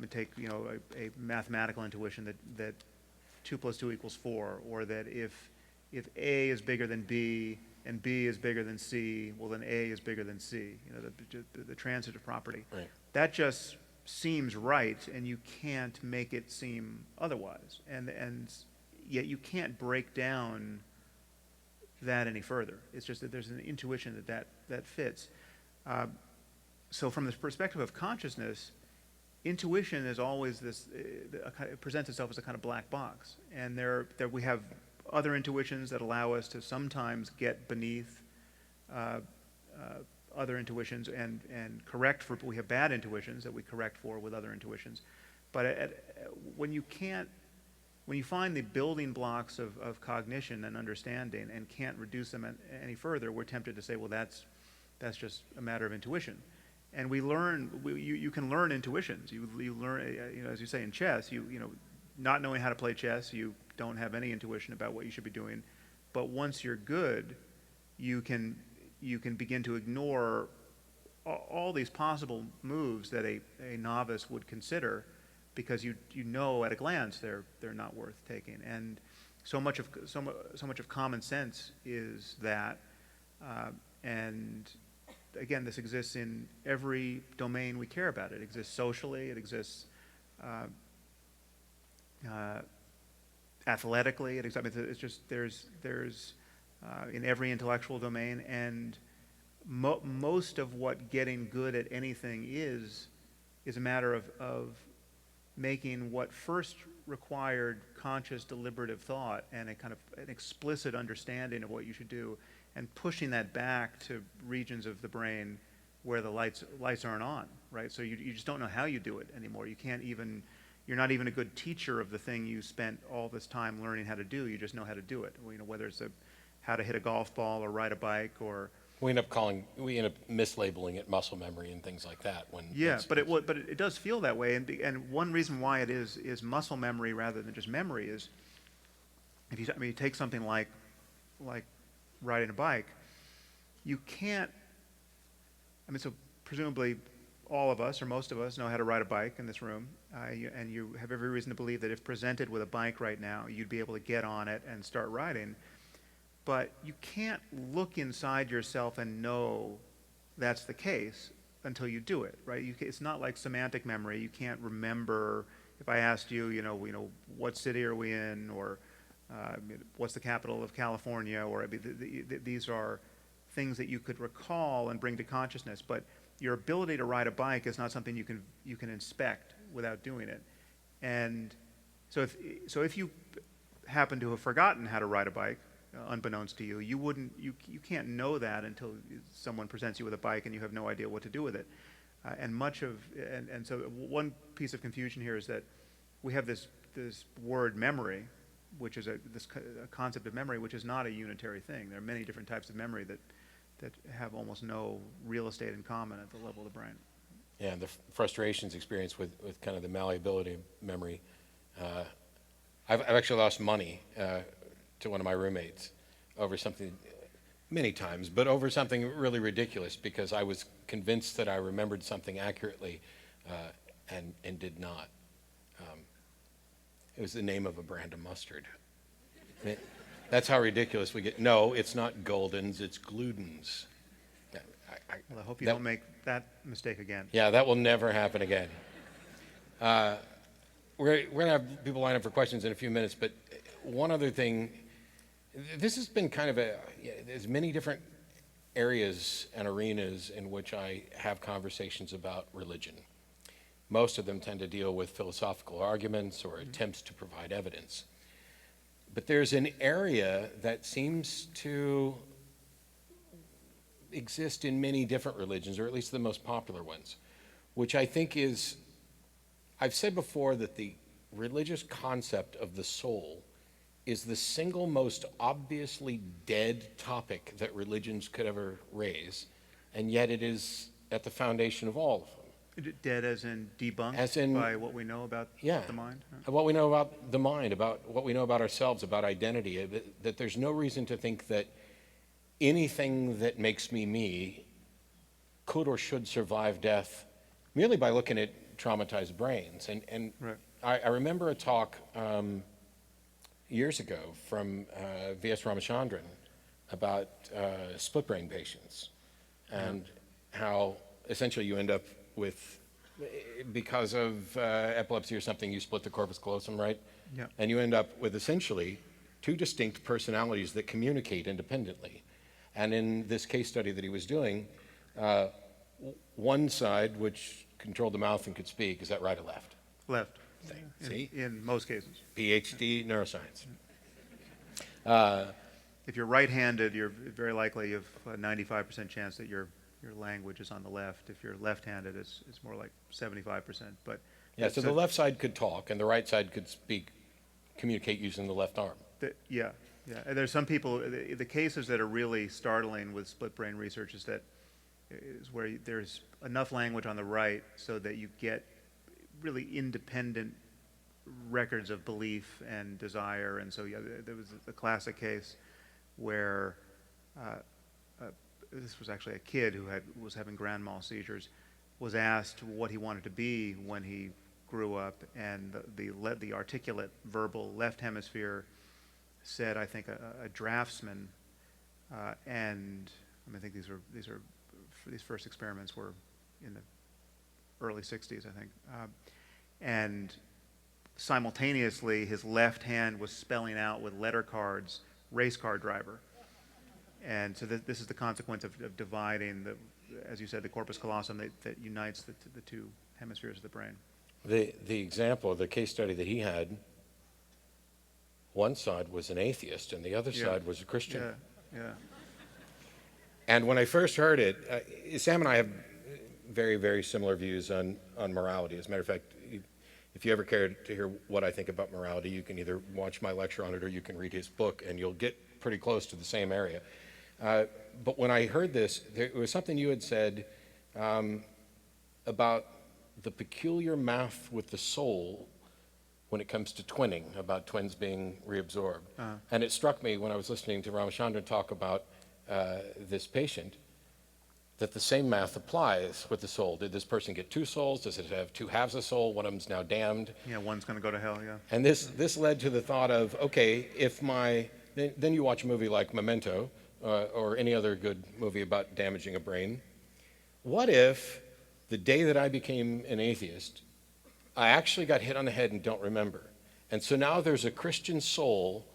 take a mathematical intuition that 2 + 2 = 4, or that if A is bigger than B and B is bigger than C, well then A is bigger than C. The transitive property. Right. That just seems right, and you can't make it seem otherwise. And yet you can't break down that any further. It's just that there's an intuition that fits. So from the perspective of consciousness, intuition is always this, it presents itself as a kind of black box. And there we have other intuitions that allow us to sometimes get beneath other intuitions and correct for, we have bad intuitions that we correct for with other intuitions. But when you find the building blocks of cognition and understanding and can't reduce them any further, we're tempted to say, well, that's just a matter of intuition. And we learn, you can learn intuitions. You learn, as you say in chess, not knowing how to play chess, you don't have any intuition about what you should be doing. But once you're good, you can begin to ignore all these possible moves that a novice would consider, because you know at a glance they're not worth taking. And so much of common sense is that, and again, this exists in every domain we care about. It exists socially. It exists athletically. It's just there's in every intellectual domain, and most of what getting good at anything is a matter of making what first required conscious, deliberative thought and a kind of an explicit understanding of what you should do, and pushing that back to regions of the brain where the lights aren't on, right? So you just don't know how you do it anymore. You're not even a good teacher of the thing you spent all this time learning how to do. You just know how to do it. Whether it's how to hit a golf ball or ride a bike, or We end up mislabeling it muscle memory and things like that. But it does feel that way, and one reason why it is muscle memory rather than just memory is, if you take something like riding a bike, you can't. So presumably all of us or most of us know how to ride a bike in this room. and you have every reason to believe that if presented with a bike right now, you'd be able to get on it and start riding. But you can't look inside yourself and know that's the case until you do it, right? It's not like semantic memory. You can't remember, if I asked you, what city are we in, or what's the capital of California, or these are things that you could recall and bring to consciousness. But your ability to ride a bike is not something you can inspect without doing it. And so if you happen to have forgotten how to ride a bike, unbeknownst to you, you can't know that until someone presents you with a bike and you have no idea what to do with it. And so one piece of confusion here is that we have this word memory, which is a concept of memory, which is not a unitary thing. There are many different types of memory that have almost no real estate in common at the level of the brain. Yeah, and the frustrations experienced with kind of the malleability of memory. I've actually lost money to one of my roommates over something, many times, but over something really ridiculous, because I was convinced that I remembered something accurately and did not. It was the name of a brand of mustard. That's how ridiculous we get. No, it's not Golden's, it's Gluden's. Well, I hope you don't make that mistake again. Yeah, that will never happen again. We're going to have people line up for questions in a few minutes, but one other thing, this has been kind of there's many different areas and arenas in which I have conversations about religion. Most of them tend to deal with philosophical arguments or attempts to provide evidence. But there's an area that seems to exist in many different religions, or at least the most popular ones, which I think is, I've said before that the religious concept of the soul is the single most obviously dead topic that religions could ever raise, and yet it is at the foundation of all of them. Dead as in debunked by what we know about the mind? What we know about the mind, about what we know about ourselves, about identity, that there's no reason to think that anything that makes me me could or should survive death merely by looking at traumatized brains. And right. I remember a talk years ago from V.S. Ramachandran about split brain patients and how essentially you end up with, because of epilepsy or something, you split the corpus callosum, right? Yeah. And you end up with essentially two distinct personalities that communicate independently. And in this case study that he was doing, one side, which controlled the mouth and could speak, is that right or left? Left. See? In most cases. PhD neuroscience. If you're right-handed, you're very likely you have a 95% chance that your language is on the left. If you're left-handed, it's more like 75%. But yeah, so the left side could talk, and the right side could communicate using the left arm. Yeah. And there's some people, the cases that are really startling with split brain research is where there's enough language on the right so that you get really independent records of belief and desire. And so there was a classic case where this was actually a kid who was having grand mal seizures, was asked what he wanted to be when he grew up, and the articulate verbal left hemisphere said, I think, a draftsman, and I think these first experiments were in the early 60s, I think, and simultaneously his left hand was spelling out with letter cards, race car driver. And so this is the consequence of dividing, as you said, the corpus callosum that unites the two hemispheres of the brain. The example, the case study that he had, one side was an atheist and the other side was a Christian. Yeah. And when I first heard it, Sam and I have very, very similar views on morality. As a matter of fact, if you ever care to hear what I think about morality, you can either watch my lecture on it or you can read his book, and you'll get pretty close to the same area. But when I heard this, there was something you had said about the peculiar math with the soul when it comes to twinning, about twins being reabsorbed. And it struck me when I was listening to Ramachandran talk about this patient. that the same math applies with the soul. Did this person get two souls? Does it have two halves of soul? One of them's now damned. Yeah, one's going to go to hell, yeah. And this led to the thought of, okay, then you watch a movie like Memento, or any other good movie about damaging a brain. What if the day that I became an atheist, I actually got hit on the head and don't remember? And so now there's a Christian soul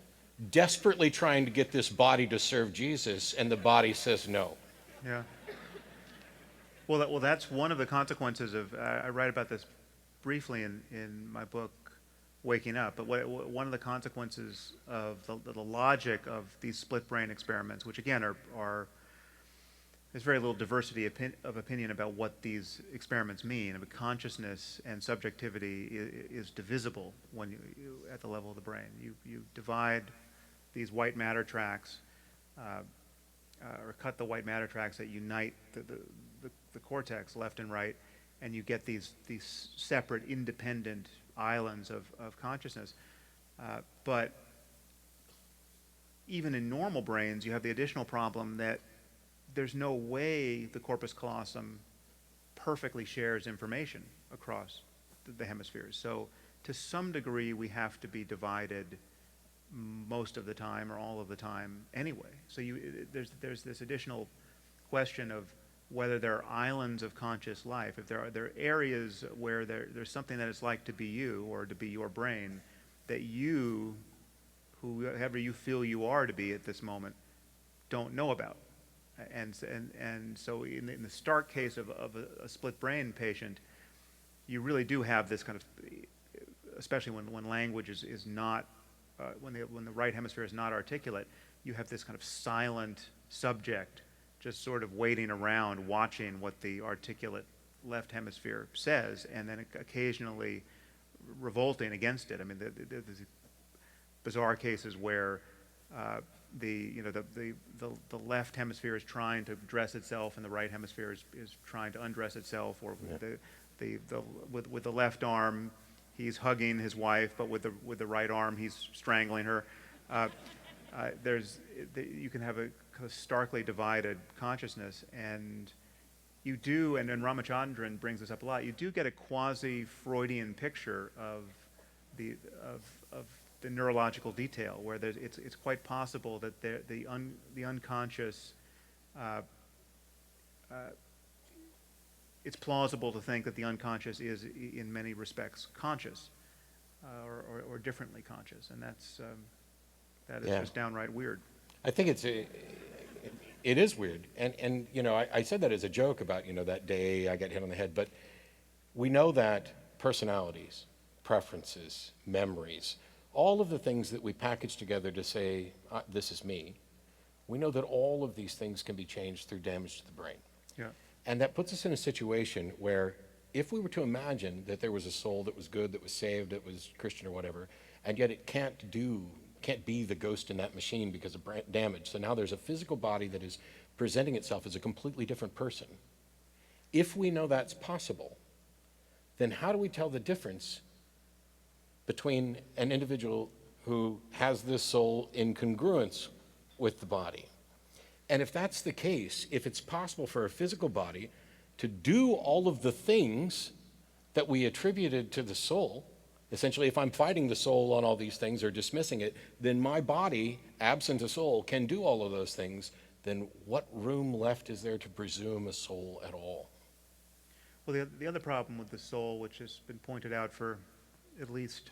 desperately trying to get this body to serve Jesus, and the body says no. Yeah. Well, that's one of the consequences of, I write about this briefly in my book, Waking Up, but one of the consequences of the logic of these split brain experiments, which again there's very little diversity of opinion about what these experiments mean. I mean, consciousness and subjectivity is divisible when at the level of the brain. You divide these white matter tracks, or cut the white matter tracks that unite the cortex left and right, and you get these separate, independent islands of consciousness. But even in normal brains, you have the additional problem that there's no way the corpus callosum perfectly shares information across the hemispheres. So to some degree, we have to be divided most of the time or all of the time anyway. So there's this additional question of whether there are islands of conscious life, if there are areas where there's something that it's like to be you or to be your brain that you, whoever you feel you are to be at this moment, don't know about. And so in the stark case of a split brain patient, you really do have this kind of, especially when language is not, when the right hemisphere is not articulate, you have this kind of silent subject just sort of waiting around, watching what the articulate left hemisphere says, and then occasionally revolting against it. I mean, there's bizarre cases where the left hemisphere is trying to dress itself, and the right hemisphere is trying to undress itself, or with the left arm, he's hugging his wife, but with the right arm, he's strangling her. You can have a starkly divided consciousness, and you do, and Ramachandran brings this up a lot, you do get a quasi-Freudian picture of the neurological detail, where it's quite possible that the unconscious, it's plausible to think that the unconscious is in many respects conscious, or differently conscious, and that is just downright weird. I think it is weird, and I said that as a joke about that day I got hit on the head, but we know that personalities, preferences, memories, all of the things that we package together to say this is me, we know that all of these things can be changed through damage to the brain. Yeah. And that puts us in a situation where if we were to imagine that there was a soul that was good, that was saved, that was Christian or whatever, and yet it can't be the ghost in that machine because of damage. So now there's a physical body that is presenting itself as a completely different person. If we know that's possible, then how do we tell the difference between an individual who has this soul in congruence with the body? And if that's the case, if it's possible for a physical body to do all of the things that we attributed to the soul, essentially, if I'm fighting the soul on all these things or dismissing it, then my body, absent a soul, can do all of those things. Then what room left is there to presume a soul at all? Well, the other problem with the soul, which has been pointed out for at least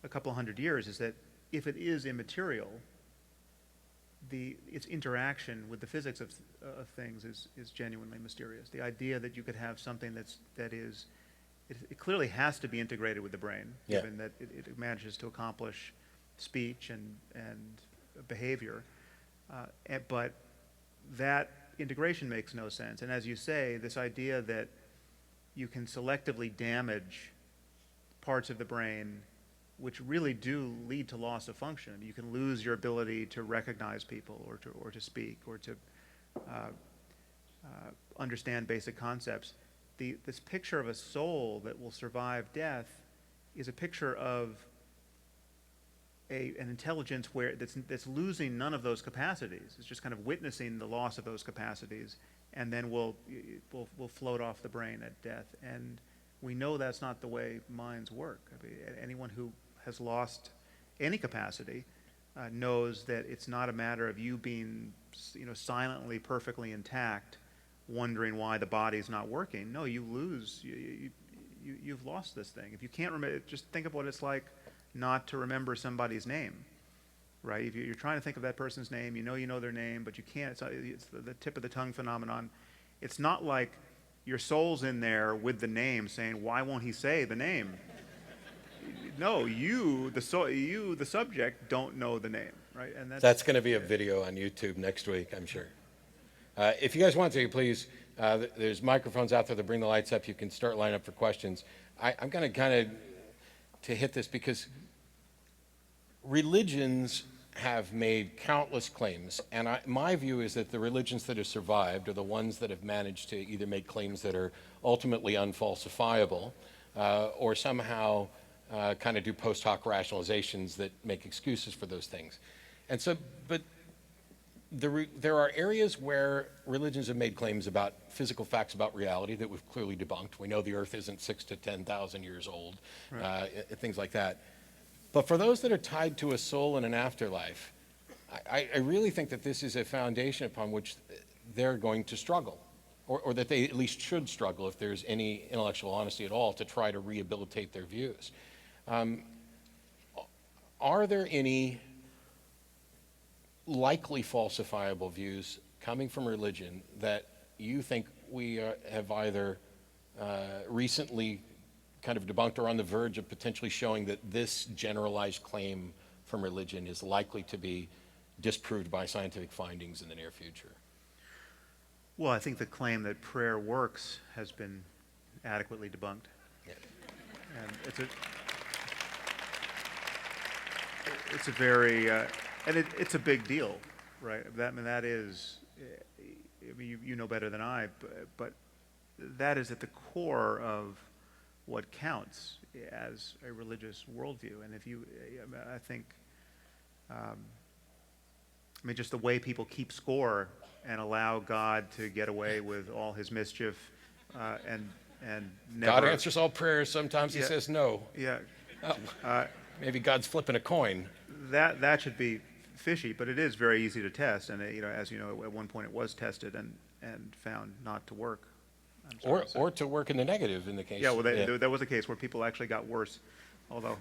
a couple hundred years, is that if it is immaterial, its interaction with the physics of things is genuinely mysterious. The idea that you could have something it clearly has to be integrated with the brain, given that it manages to accomplish speech and behavior. But that integration makes no sense. And as you say, this idea that you can selectively damage parts of the brain which really do lead to loss of function. You can lose your ability to recognize people, or to speak, or to understand basic concepts. This picture of a soul that will survive death is a picture of an intelligence that's losing none of those capacities. It's just kind of witnessing the loss of those capacities and then will float off the brain at death. And we know that's not the way minds work. I mean, anyone who has lost any capacity knows that it's not a matter of you being, silently perfectly intact, wondering why the body's not working. No, you lose. You've lost this thing. If you can't remember, just think of what it's like not to remember somebody's name, right? If you're trying to think of that person's name, you know their name, but you can't. It's the tip of the tongue phenomenon. It's not like your soul's in there with the name saying, why won't he say the name? No, the subject, don't know the name, right? And That's going to be a video on YouTube next week, I'm sure. If you guys want to, please, there's microphones out there that bring the lights up. You can start lining up for questions. I'm going to kind of hit this because religions have made countless claims, and my view is that the religions that have survived are the ones that have managed to either make claims that are ultimately unfalsifiable or somehow kind of do post hoc rationalizations that make excuses for those things. And so, but there are areas where religions have made claims about physical facts about reality that we've clearly debunked. We know the earth isn't 6,000 to 10,000 years old, right. Things like that. But for those that are tied to a soul and an afterlife, I really think that this is a foundation upon which they're going to struggle, or that they at least should struggle if there's any intellectual honesty at all to try to rehabilitate their views. Are there any likely falsifiable views coming from religion that you think we have either recently kind of debunked or on the verge of potentially showing that this generalized claim from religion is likely to be disproved by scientific findings in the near future? Well, I think the claim that prayer works has been adequately debunked. Yeah. And it's a very, and it's a big deal, right? That is, you know better than I, but that is at the core of what counts as a religious worldview. And I think, just the way people keep score and allow God to get away with all his mischief, and never. God answers all prayers. Sometimes he says no. Yeah. Maybe God's flipping a coin. That should be fishy, but it is very easy to test. And as you know, at one point it was tested and found not to work. Or to work in the negative in the case. Yeah, well, there was a case where people actually got worse, although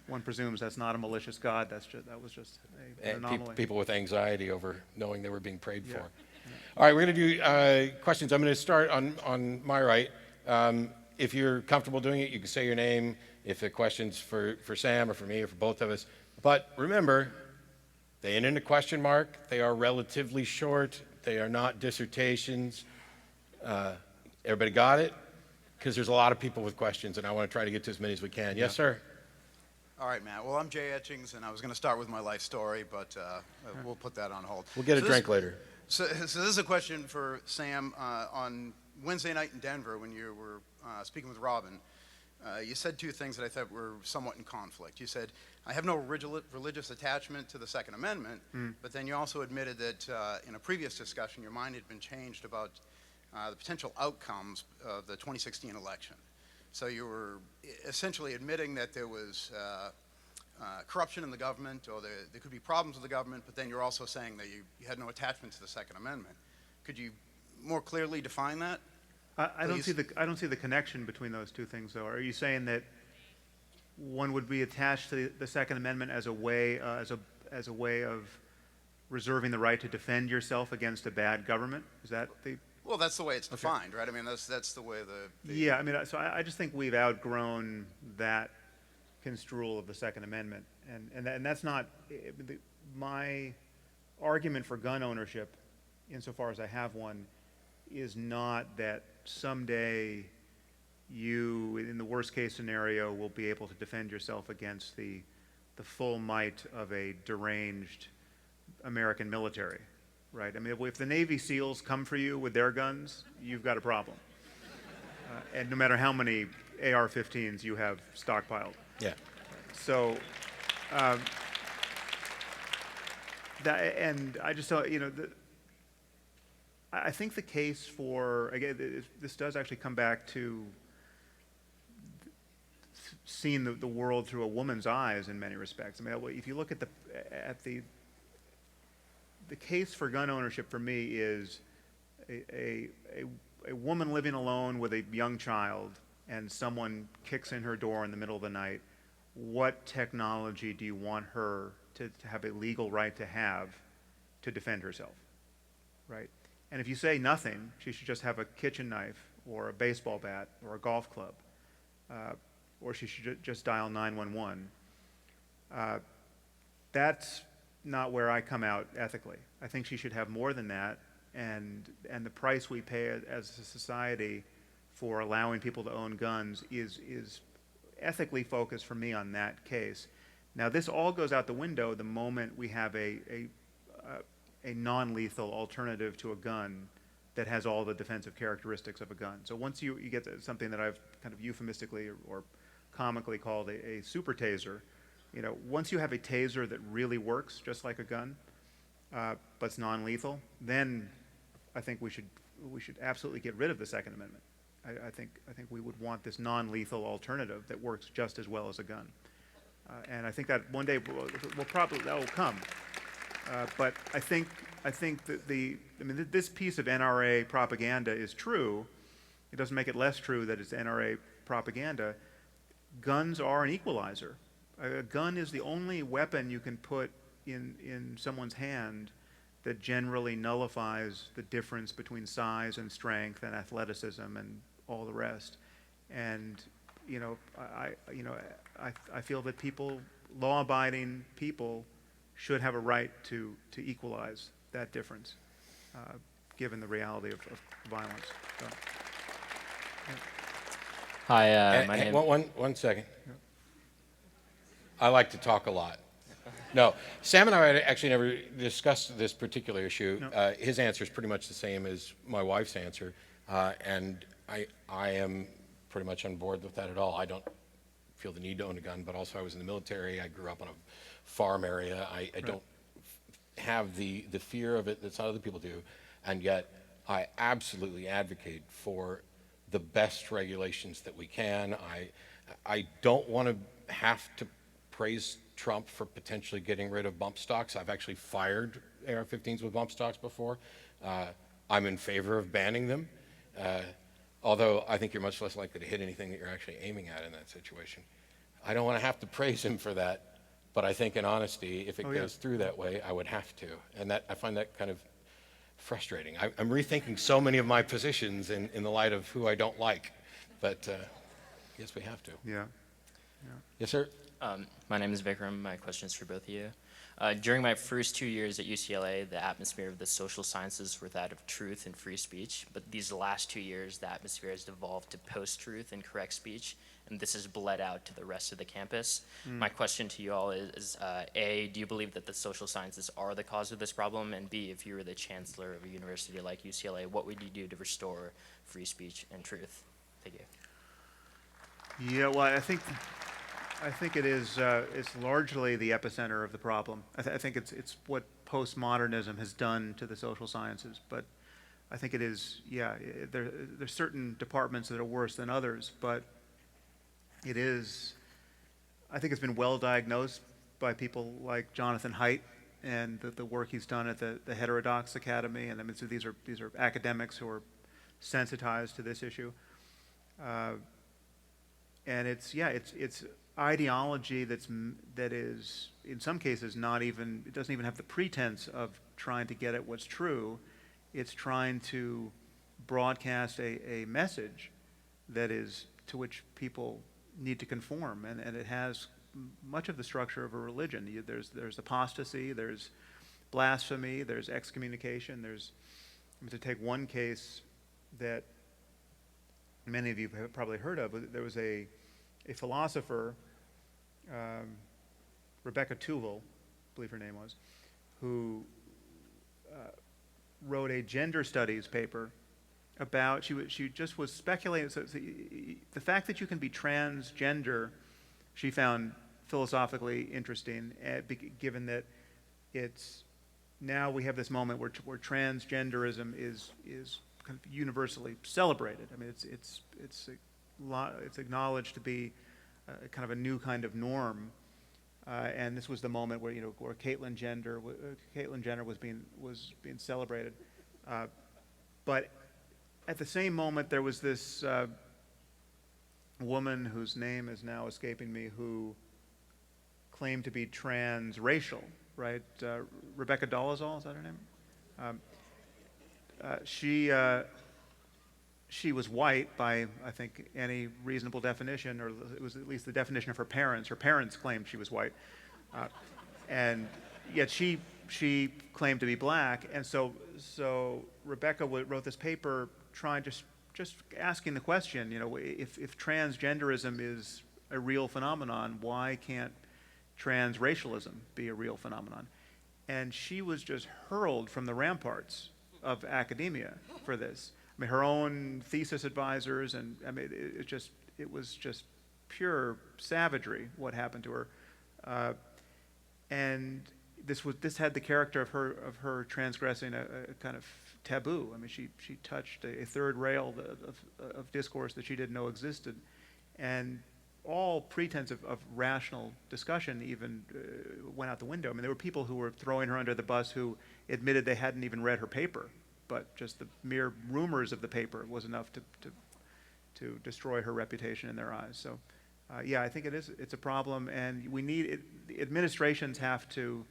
one presumes that's not a malicious God. That was just an anomaly. People with anxiety over knowing they were being prayed for. All right, we're going to do questions. I'm going to start on my right. If you're comfortable doing it, you can say your name. If the question's for Sam or for me or for both of us. But remember, they end in a question mark. They are relatively short. They are not dissertations. Everybody got it? Because there's a lot of people with questions, and I want to try to get to as many as we can. Yes, sir? All right, Matt. Well, I'm Jay Etchings, and I was going to start with my life story, but we'll put that on hold. We'll get a drink later. So this is a question for Sam. On Wednesday night in Denver, when you were speaking with Robin, you said two things that I thought were somewhat in conflict. You said, I have no religious attachment to the Second Amendment, but then you also admitted that in a previous discussion, your mind had been changed about the potential outcomes of the 2016 election. So you were essentially admitting that there was corruption in the government, or there could be problems with the government, but then you're also saying that you had no attachment to the Second Amendment. Could you more clearly define that? I don't see the connection between those two things, though. Are you saying that one would be attached to the Second Amendment as a way of reserving the right to defend yourself against a bad government? Is that the? Well, that's the way it's defined, right? I mean, that's the way the Yeah, so I just think we've outgrown that construal of the Second Amendment, and that's not my argument for gun ownership, insofar as I have one, is not that someday you, in the worst case scenario, will be able to defend yourself against the full might of a deranged American military. Right. If the Navy SEALs come for you with their guns, you've got a problem. And no matter how many AR-15s you have stockpiled. Yeah. So, and I just thought, I think the case for, again, this does actually come back to seeing the world through a woman's eyes in many respects. I mean, if you look at the case for gun ownership for me is a woman living alone with a young child and someone kicks in her door in the middle of the night. What technology do you want her to have a legal right to have to defend herself, right? And if you say nothing, she should just have a kitchen knife or a baseball bat or a golf club, or she should just dial 911. That's not where I come out ethically. I think she should have more than that, and the price we pay as a society for allowing people to own guns is ethically focused for me on that case. Now, this all goes out the window the moment we have a non-lethal alternative to a gun that has all the defensive characteristics of a gun. So once you get to something that I've kind of euphemistically or comically called a super taser, you know, once you have a taser that really works just like a gun, but it's non-lethal, then I think we should absolutely get rid of the Second Amendment. I think we would want this non-lethal alternative that works just as well as a gun, and I think that one day that will come. But I think that this piece of NRA propaganda is true. It doesn't make it less true that it's NRA propaganda. Guns are an equalizer. A gun is the only weapon you can put in someone's hand that generally nullifies the difference between size and strength and athleticism and all the rest. And I feel that law-abiding people should have a right to equalize that difference, given the reality of violence. So, yeah. Hi, my name. One second. I like to talk a lot. No, Sam and I had actually never discussed this particular issue. No. His answer is pretty much the same as my wife's answer, and I am pretty much on board with that at all. I don't feel the need to own a gun, but also I was in the military. I grew up in a farm area. I don't have the fear of it that some other people do, and yet I absolutely advocate for the best regulations that we can. I don't want to have to praise Trump for potentially getting rid of bump stocks. I've actually fired AR-15s with bump stocks before. I'm in favor of banning them, although I think you're much less likely to hit anything that you're actually aiming at in that situation. I don't want to have to praise him for that, but I think in honesty, if it goes through that way, I would have to. And I find that kind of frustrating. I'm rethinking so many of my positions in the light of who I don't like, but yes, we have to. Yeah. Yes, sir? My name is Vikram. My question is for both of you. During my first 2 years at UCLA, the atmosphere of the social sciences were that of truth and free speech. But these last 2 years, the atmosphere has devolved to post-truth and correct speech, and this has bled out to the rest of the campus. My question to you all is, A, do you believe that the social sciences are the cause of this problem? And B, if you were the chancellor of a university like UCLA, what would you do to restore free speech and truth? Thank you. Yeah, well, I think it is. It's largely the epicenter of the problem. I think it's what postmodernism has done to the social sciences. But I think it is. Yeah, there's certain departments that are worse than others. But it is. I think it's been well diagnosed by people like Jonathan Haidt and the work he's done at the Heterodox Academy. And I mean, so these are academics who are sensitized to this issue. And it's ideology that is in some cases it doesn't even have the pretense of trying to get at what's true. It's trying to broadcast a message that is to which people need to conform, and it has much of the structure of a religion. There's apostasy, there's blasphemy, there's excommunication. To take one case that many of you have probably heard of, there was a philosopher, Rebecca Tuvel, I believe her name was, who wrote a gender studies paper about, she just was speculating, so the fact that you can be transgender, she found philosophically interesting, given that it's now we have this moment where transgenderism is kind of universally celebrated. I mean, it's acknowledged to be kind of a new kind of norm. And this was the moment where where Caitlyn Jenner was being celebrated. But at the same moment, there was this woman whose name is now escaping me, who claimed to be transracial, right? Rebecca Dolezal, is that her name? She was white by, I think, any reasonable definition, or it was at least the definition of her parents. Her parents claimed she was white, and yet she claimed to be black. And so Rebecca wrote this paper trying just asking the question, if transgenderism is a real phenomenon, why can't transracialism be a real phenomenon? And she was just hurled from the ramparts of academia for this. I mean, her own thesis advisors, and I mean, it was just pure savagery what happened to her, and this had the character of her transgressing a kind of taboo. I mean, she touched a third rail of discourse that she didn't know existed, and all pretense of rational discussion even went out the window. I mean, there were people who were throwing her under the bus who admitted they hadn't even read her paper, but just the mere rumors of the paper was enough to destroy her reputation in their eyes. So, yeah, I think it's a problem, and we need it. Administrations have to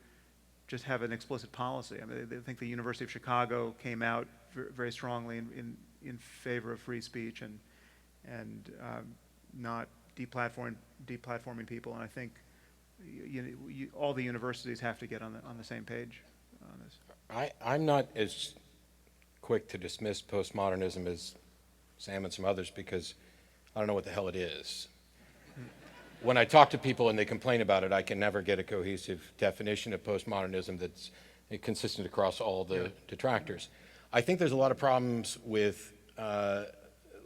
just have an explicit policy. I mean, I think the University of Chicago came out very strongly in favor of free speech and not deplatforming people. And I think all the universities have to get on the same page on this. I'm not as quick to dismiss postmodernism as Sam and some others, because I don't know what the hell it is. When I talk to people and they complain about it, I can never get a cohesive definition of postmodernism that's consistent across all the detractors. I think there's a lot of problems with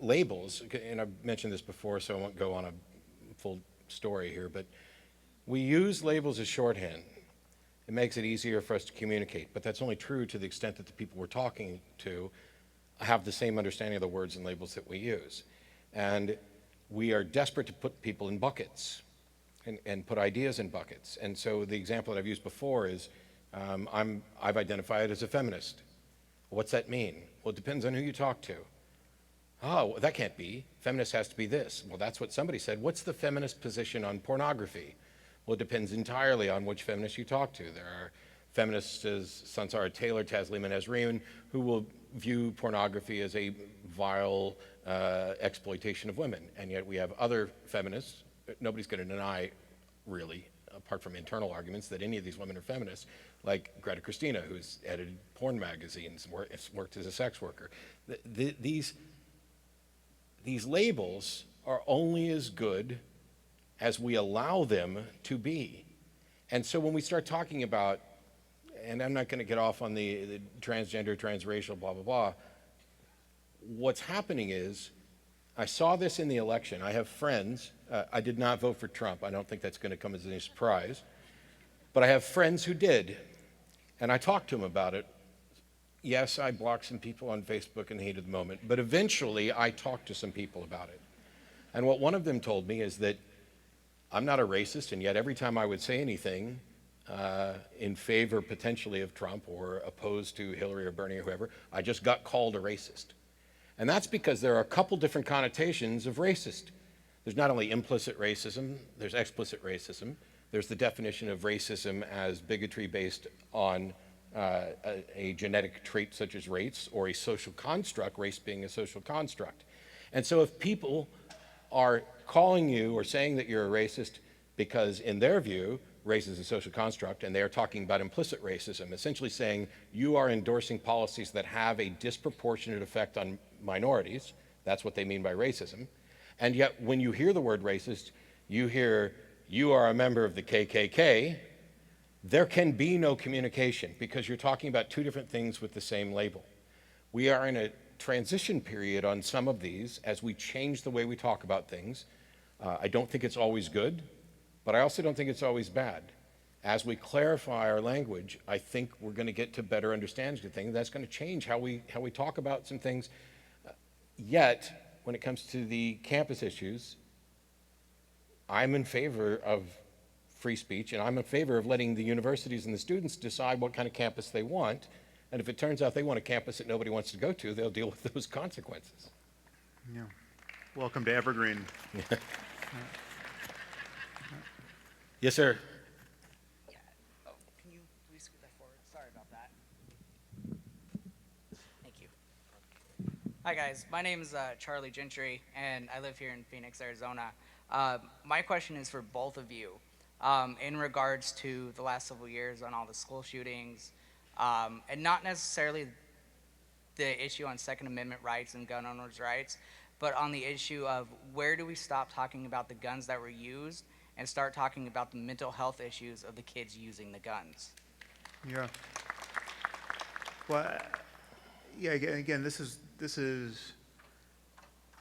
labels, and I've mentioned this before, so I won't go on a full story here, but we use labels as shorthand. It makes it easier for us to communicate, but that's only true to the extent that the people we're talking to have the same understanding of the words and labels that we use. And we are desperate to put people in buckets and put ideas in buckets. And so the example that I've used before is I've identified as a feminist. What's that mean? Well, it depends on who you talk to. Oh, that can't be. Feminist has to be this. Well, that's what somebody said. What's the feminist position on pornography? Well, it depends entirely on which feminist you talk to. There are feminists as Sansara Taylor, Tasleema Nasreen, who will view pornography as a vile exploitation of women. And yet we have other feminists, nobody's going to deny, really, apart from internal arguments, that any of these women are feminists, like Greta Christina, who's edited porn magazines and worked as a sex worker. These labels are only as good as we allow them to be. And so when we start talking about, and I'm not going to get off on the transgender, transracial, blah, blah, blah, what's happening is, I saw this in the election. I have friends, I did not vote for Trump. I don't think that's going to come as any surprise. But I have friends who did, and I talked to them about it. Yes, I blocked some people on Facebook in the heat of the moment, but eventually I talked to some people about it. And what one of them told me is that I'm not a racist, and yet every time I would say anything in favor potentially of Trump or opposed to Hillary or Bernie or whoever, I just got called a racist. And that's because there are a couple different connotations of racist. There's not only implicit racism, there's explicit racism. There's the definition of racism as bigotry based on a genetic trait such as race, or a social construct, race being a social construct. And so if people are calling you or saying that you're a racist because in their view, race is a social construct, and they are talking about implicit racism, essentially saying you are endorsing policies that have a disproportionate effect on minorities. That's what they mean by racism. And yet when you hear the word racist, you hear you are a member of the KKK, there can be no communication because you're talking about two different things with the same label. We are in a transition period on some of these as we change the way we talk about things. I don't think it's always good, but I also don't think it's always bad. As we clarify our language, I think we're going to get to better understanding of things. That's going to change how we talk about some things. Yet, when it comes to the campus issues, I'm in favor of free speech, and I'm in favor of letting the universities and the students decide what kind of campus they want. And if it turns out they want a campus that nobody wants to go to, they'll deal with those consequences. Yeah. Welcome to Evergreen. Yes, sir. Oh, can you please scoot that forward? Sorry about that. Thank you. Hi guys, my name is Charlie Gentry, and I live here in Phoenix, Arizona. My question is for both of you. In regards to the last several years on all the school shootings, and not necessarily the issue on Second Amendment rights and gun owners' rights, but on the issue of where do we stop talking about the guns that were used and start talking about the mental health issues of the kids using the guns? Yeah. Well, yeah. Again, this is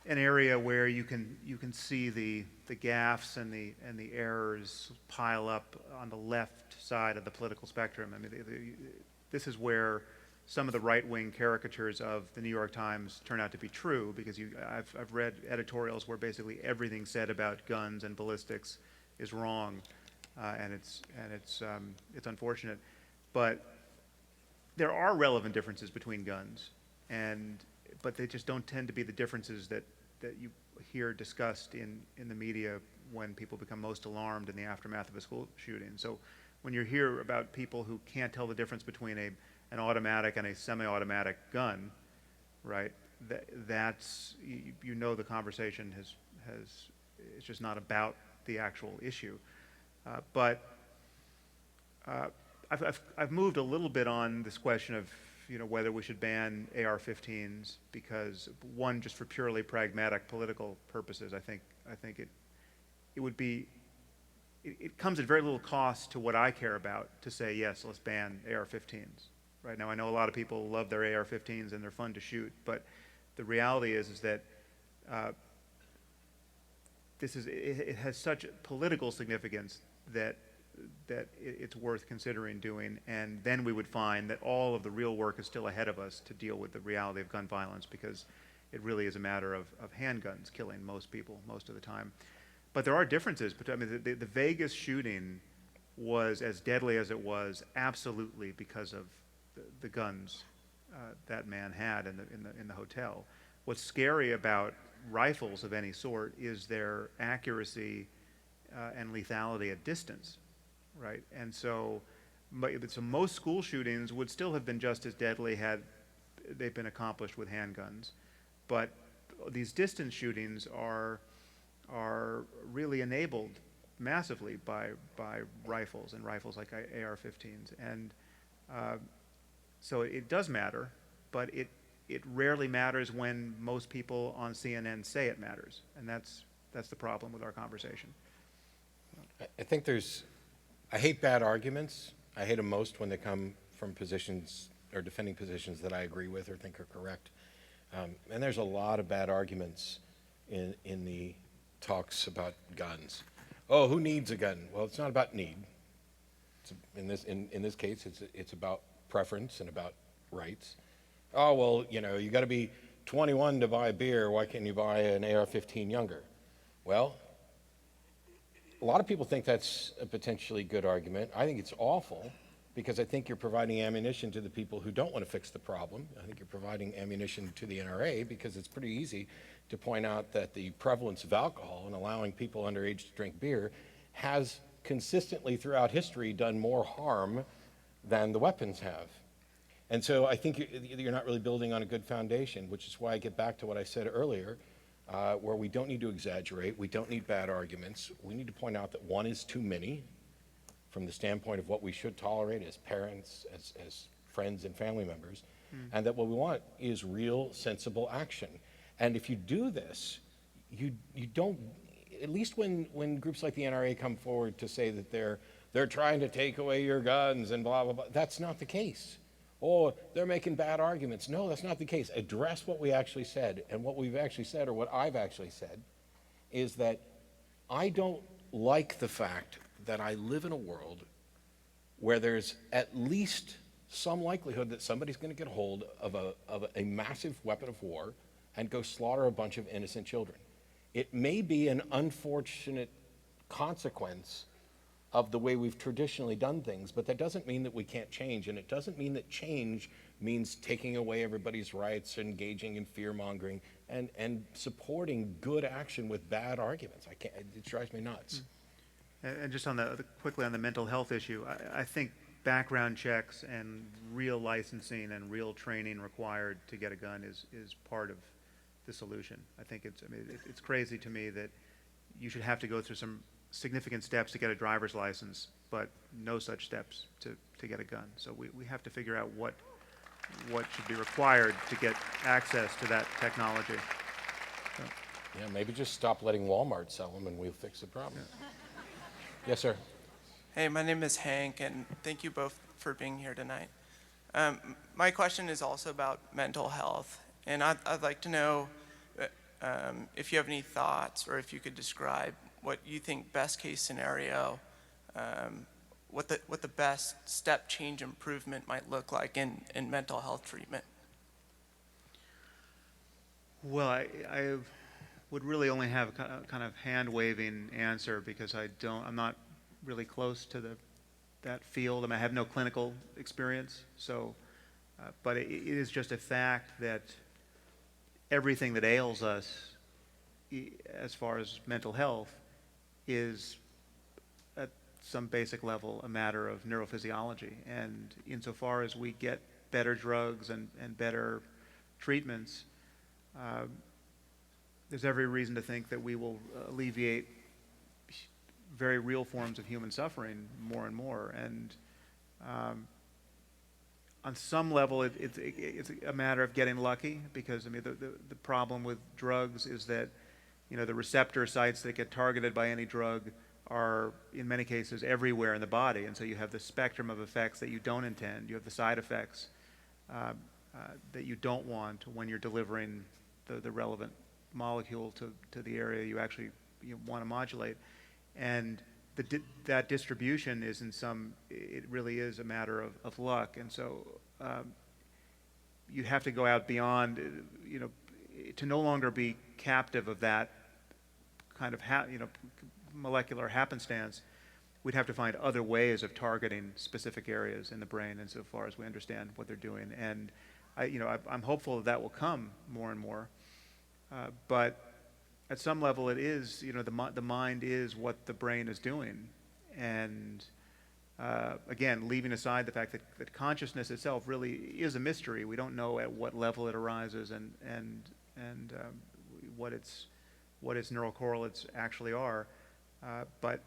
an area where you can see the gaffes and the errors pile up on the left side of the political spectrum. I mean, this is where some of the right-wing caricatures of the New York Times turn out to be true, because I've read editorials where basically everything said about guns and ballistics is wrong, and it's unfortunate. But there are relevant differences between guns, but they just don't tend to be the differences that you hear discussed in the media when people become most alarmed in the aftermath of a school shooting. So when you hear about people who can't tell the difference between an automatic and a semi-automatic gun, right? That's you know the conversation it's just not about the actual issue. But I've moved a little bit on this question of whether we should ban AR-15s, because one, just for purely pragmatic political purposes, I think it would be. It comes at very little cost to what I care about to say, yes, let's ban AR-15s. Right now, I know a lot of people love their AR-15s and they're fun to shoot, but the reality is that it has such political significance that it's worth considering doing, and then we would find that all of the real work is still ahead of us to deal with the reality of gun violence, because it really is a matter of handguns killing most people most of the time. But there are differences. But I mean, the Vegas shooting was as deadly as it was absolutely because of the guns that man had in the hotel. What's scary about rifles of any sort is their accuracy and lethality at distance, right? And so most school shootings would still have been just as deadly had they been accomplished with handguns. But these distance shootings are really enabled massively by rifles, and rifles like AR-15s. And so it does matter, but it rarely matters when most people on CNN say it matters. And that's the problem with our conversation. I think I hate bad arguments. I hate them most when they come from positions or defending positions that I agree with or think are correct. And there's a lot of bad arguments in the talks about guns. Oh, who needs a gun? Well, it's not about need. In this case, it's about preference and about rights. Oh, well, you got to be 21 to buy a beer. Why can't you buy an AR-15 younger? Well, a lot of people think that's a potentially good argument. I think it's awful, because I think you're providing ammunition to the people who don't want to fix the problem. I think you're providing ammunition to the NRA, because it's pretty easy to point out that the prevalence of alcohol and allowing people underage to drink beer has consistently throughout history done more harm than the weapons have. And so I think you're not really building on a good foundation, which is why I get back to what I said earlier, where we don't need to exaggerate, we don't need bad arguments. We need to point out that one is too many from the standpoint of what we should tolerate as parents, as friends and family members, and that what we want is real, sensible action. And if you do this, you don't, at least when groups like the NRA come forward to say that they're trying to take away your guns and blah, blah, blah, that's not the case. Or they're making bad arguments. No, that's not the case. Address what we actually said. And what we've actually said, or what I've actually said, is that I don't like the fact that I live in a world where there's at least some likelihood that somebody's going to get hold of a massive weapon of war and go slaughter a bunch of innocent children. It may be an unfortunate consequence of the way we've traditionally done things, but that doesn't mean that we can't change, and it doesn't mean that change means taking away everybody's rights, engaging in fear-mongering, and supporting good action with bad arguments. It drives me nuts. And just on quickly on the mental health issue, I think background checks and real licensing and real training required to get a gun is part of the solution. I think it's crazy to me that you should have to go through some significant steps to get a driver's license, but no such steps to get a gun. So we have to figure out what should be required to get access to that technology. So. Yeah, maybe just stop letting Walmart sell them and we'll fix the problem. Yeah. Yes, sir. Hey, my name is Hank, and thank you both for being here tonight. My question is also about mental health, and I'd like to know if you have any thoughts, or if you could describe what you think best case scenario, what the best step change improvement might look like in mental health treatment. Well, I would really only have a kind of hand-waving answer, because I'm not really close to that field. I mean, I have no clinical experience, so, but it is just a fact that everything that ails us as far as mental health is at some basic level a matter of neurophysiology. And insofar as we get better drugs and better treatments, there's every reason to think that we will alleviate very real forms of human suffering more and more. And on some level, it's a matter of getting lucky, because I mean the problem with drugs is that, you know, the receptor sites that get targeted by any drug are in many cases everywhere in the body, and so you have the spectrum of effects that you don't intend. You have the side effects that you don't want when you're delivering the relevant molecule to the area you want to modulate. And that distribution is it really is a matter of luck. And so you have to go out beyond, you know, to no longer be captive of that kind of molecular happenstance. We'd have to find other ways of targeting specific areas in the brain insofar as we understand what they're doing. And I'm hopeful that will come more and more. But at some level, it is, you know, the mind is what the brain is doing. And again, leaving aside the fact that consciousness itself really is a mystery. We don't know at what level it arises and what its neural correlates actually are. But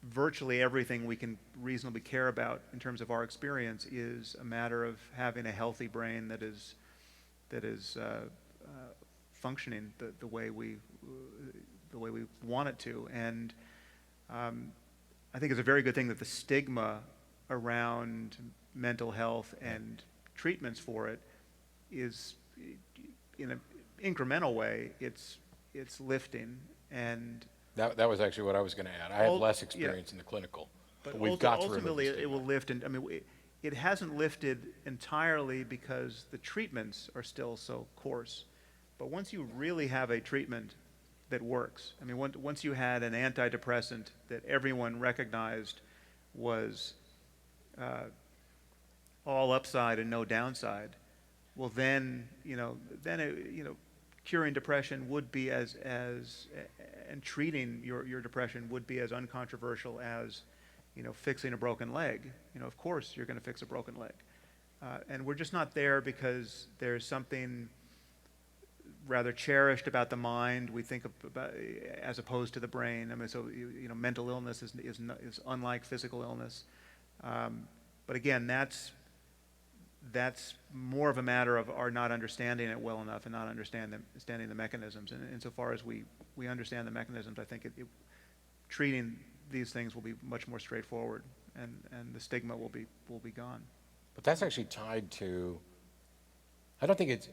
virtually everything we can reasonably care about in terms of our experience is a matter of having a healthy brain that is functioning the way we want it to. And I think it's a very good thing that the stigma around mental health and treatments for it is, in an incremental way, it's lifting. And that was actually what I was going to add. I have less experience in the clinical, but we've got to remove the ultimately stigma. it will lift. And I mean, it hasn't lifted entirely because the treatments are still so coarse. But once you really have a treatment that works, I mean, once you had an antidepressant that everyone recognized was all upside and no downside, well, then curing depression would be and treating your depression would be as uncontroversial as, you know, fixing a broken leg. You know, of course you're going to fix a broken leg, and we're just not there because there's something rather cherished about the mind. We think about as opposed to the brain. I mean, so mental illness is unlike physical illness. But again, that's more of a matter of our not understanding it well enough and not understanding the mechanisms. And insofar as we understand the mechanisms, I think treating these things will be much more straightforward, and the stigma will be gone. But that's actually tied to, I don't think it's,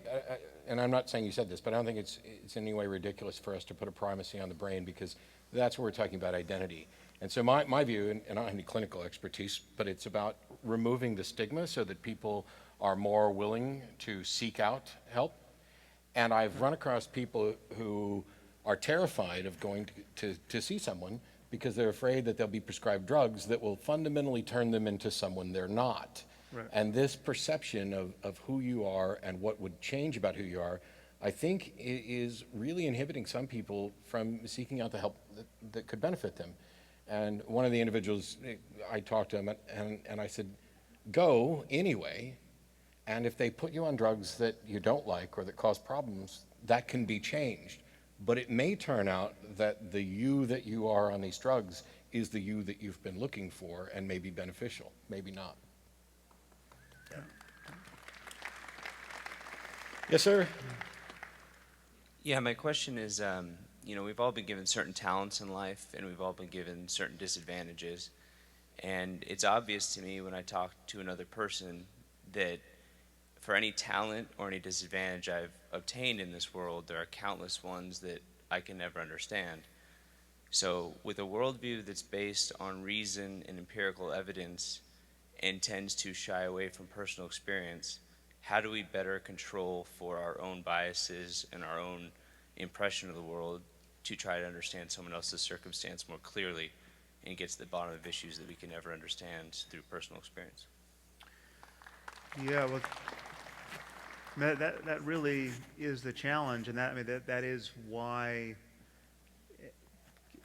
and I'm not saying you said this, but I don't think it's in any way ridiculous for us to put a primacy on the brain, because that's where we're talking about identity. And so my view, and I don't have any clinical expertise, but it's about removing the stigma so that people are more willing to seek out help. And I've run across people who are terrified of going to see someone because they're afraid that they'll be prescribed drugs that will fundamentally turn them into someone they're not. Right. And this perception of who you are and what would change about who you are, I think is really inhibiting some people from seeking out the help that could benefit them. And one of the individuals, I talked to him and I said, go anyway, and if they put you on drugs that you don't like or that cause problems, that can be changed. But it may turn out that the you that you are on these drugs is the you that you've been looking for and may be beneficial, maybe not. Yes, sir? Yeah, my question is, we've all been given certain talents in life, and we've all been given certain disadvantages. And it's obvious to me when I talk to another person that for any talent or any disadvantage I've obtained in this world, there are countless ones that I can never understand. So with a worldview that's based on reason and empirical evidence and tends to shy away from personal experience, how do we better control for our own biases and our own impression of the world to try to understand someone else's circumstance more clearly and get to the bottom of issues that we can never understand through personal experience? Yeah, well, that really is the challenge, and that is why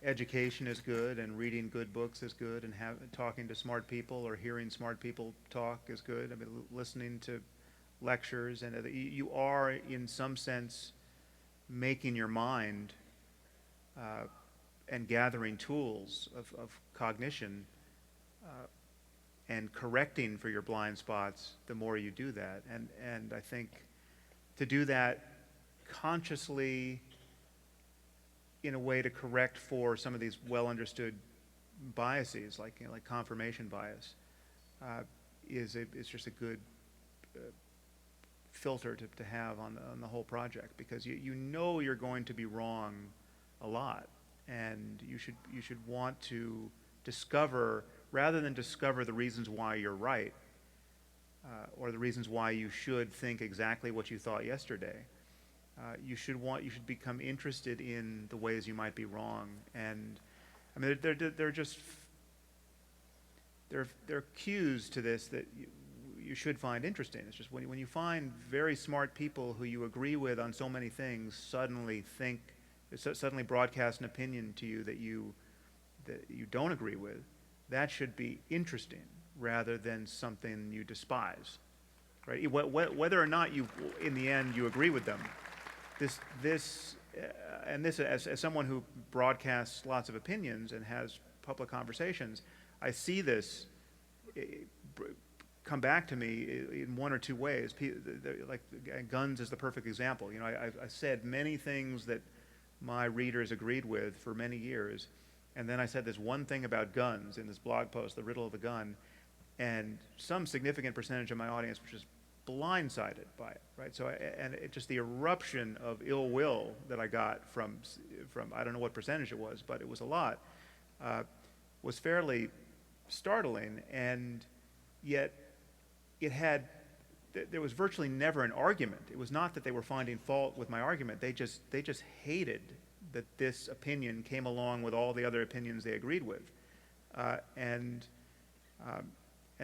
education is good, and reading good books is good, and talking to smart people or hearing smart people talk is good. I mean, listening to lectures, and you are, in some sense, making your mind and gathering tools of cognition and correcting for your blind spots the more you do that. And I think to do that consciously in a way to correct for some of these well-understood biases, like confirmation bias, is just a good filter to have on the whole project, because you know you're going to be wrong a lot, and you should want to discover, rather than discover the reasons why you're right, or the reasons why you should think exactly what you thought yesterday. You should become interested in the ways you might be wrong, and I mean they're cues to this that you should find interesting. It's just when you find very smart people who you agree with on so many things suddenly broadcast an opinion to you that you don't agree with, that should be interesting rather than something you despise, right? Whether or not in the end you agree with them, this as someone who broadcasts lots of opinions and has public conversations, I see this come back to me in one or two ways. Like guns is the perfect example. I said many things that my readers agreed with for many years, and then I said this one thing about guns in this blog post, The Riddle of the Gun, and some significant percentage of my audience was just blindsided by it, right? So, just the eruption of ill will that I got from I don't know what percentage it was, but it was a lot, was fairly startling, and yet there was virtually never an argument. It was not that they were finding fault with my argument. They just hated that this opinion came along with all the other opinions they agreed with, and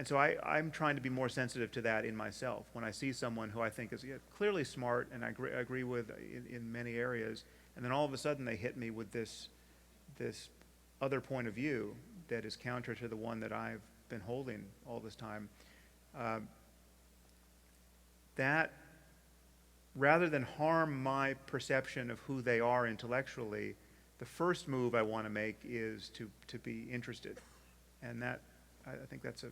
so I'm trying to be more sensitive to that in myself. When I see someone who I think is clearly smart and I agree with in many areas, and then all of a sudden they hit me with this other point of view that is counter to the one that I've been holding all this time, that rather than harm my perception of who they are intellectually, the first move I want to make is to be interested, and that I think that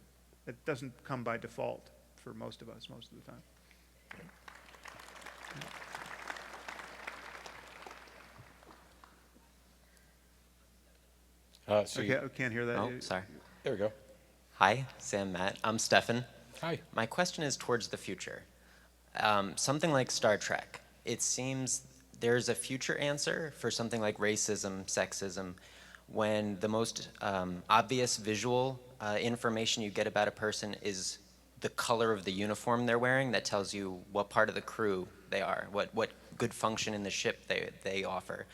doesn't come by default for most of us most of the time. So I can't hear that. Oh, sorry. there we go. Hi, Sam, Matt. I'm Stefan. Hi. My question is towards the future. Something like Star Trek. It seems there's a future answer for something like racism, sexism. when the most obvious visual information you get about a person is the color of the uniform they're wearing that tells you what part of the crew they are, what good function in the ship they offer.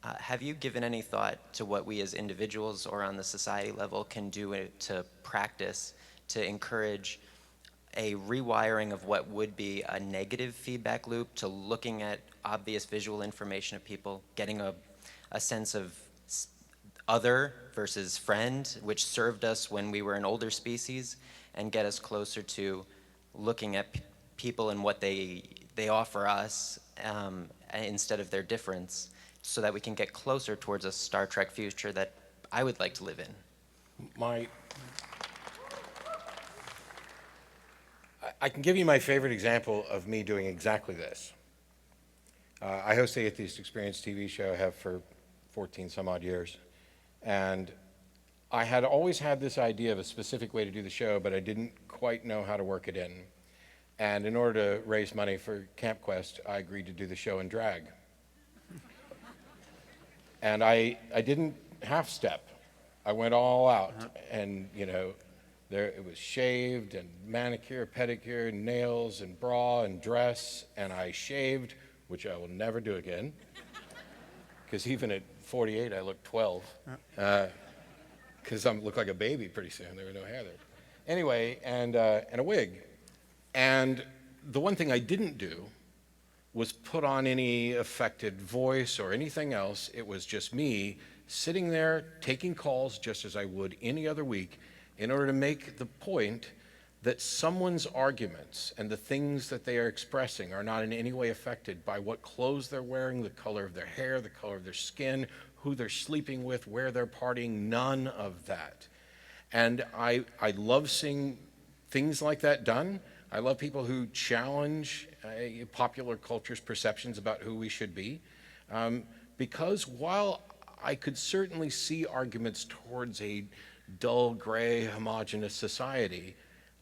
Have you given any thought to what we as individuals or on the society level can do to practice to encourage a rewiring of what would be a negative feedback loop to looking at obvious visual information of people, getting a sense of other versus friend, which served us when we were an older species, and get us closer to looking at people and what they offer us instead of their difference, so that we can get closer towards a Star Trek future that I would like to live in? I can give you my favorite example of me doing exactly this. I host the Atheist Experience TV show, I have for 14 some odd years. And I had always had this idea of a specific way to do the show, but I didn't quite know how to work it in. And in order to raise money for Camp Quest, I agreed to do the show in drag. And I didn't half step. I went all out, and it was shaved and manicure, pedicure, nails and bra and dress, and I shaved, which I will never do again, because even at 48 I look 12, because I look like a baby pretty soon. There was no hair there. Anyway, and a wig. And the one thing I didn't do was put on any affected voice or anything else. It was just me sitting there taking calls just as I would any other week, in order to make the point that someone's arguments and the things that they are expressing are not in any way affected by what clothes they're wearing, the color of their hair, the color of their skin, who they're sleeping with, where they're partying, none of that. And I love seeing things like that done. I love people who challenge popular culture's perceptions about who we should be. Because while I could certainly see arguments towards a dull, gray, homogeneous society,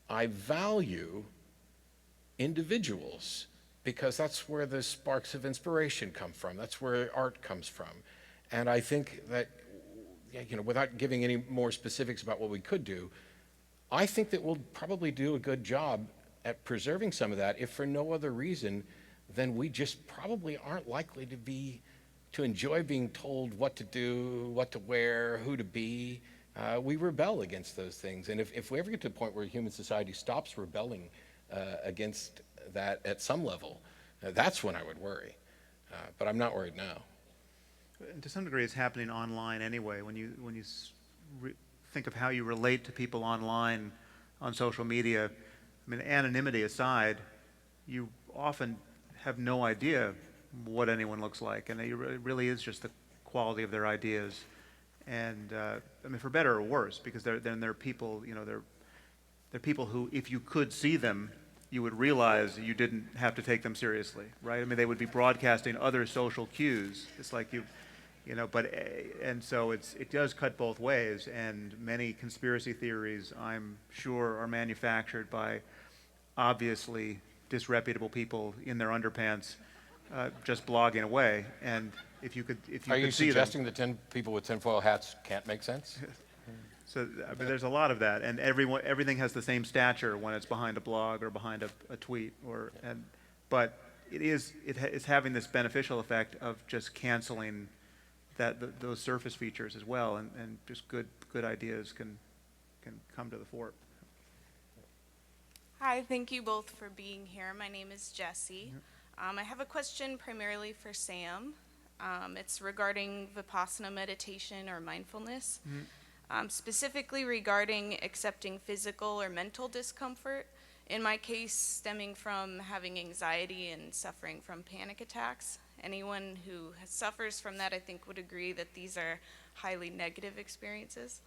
I value individuals, because that's where the sparks of inspiration come from. That's where art comes from. And I think that, without giving any more specifics about what we could do, I think that we'll probably do a good job at preserving some of that, if for no other reason than we just probably aren't likely to enjoy being told what to do, what to wear, who to be. We rebel against those things. And if we ever get to a point where human society stops rebelling against that at some level, that's when I would worry. But I'm not worried now. And to some degree, it's happening online anyway. When you think of how you relate to people online on social media, I mean, anonymity aside, you often have no idea what anyone looks like, and it really is just the quality of their ideas. And I mean, for better or worse, because they're people, they're people who, if you could see them, you would realize you didn't have to take them seriously, right? I mean, they would be broadcasting other social cues. It's like and so it does cut both ways. And many conspiracy theories, I'm sure, are manufactured by obviously disreputable people in their underpants, just blogging away. And if you could see them. Are you suggesting that 10 people with tinfoil hats can't make sense? So I mean, there's a lot of that, and everything has the same stature when it's behind a blog or behind a tweet, but it's having this beneficial effect of just canceling those surface features as well, and just good ideas can come to the fore. Hi, thank you both for being here. My name is Jessie. I have a question primarily for Sam. It's regarding Vipassana meditation or mindfulness. Specifically regarding accepting physical or mental discomfort, in my case stemming from having anxiety and suffering from panic attacks. Anyone who suffers from that, I think, would agree that these are highly negative experiences.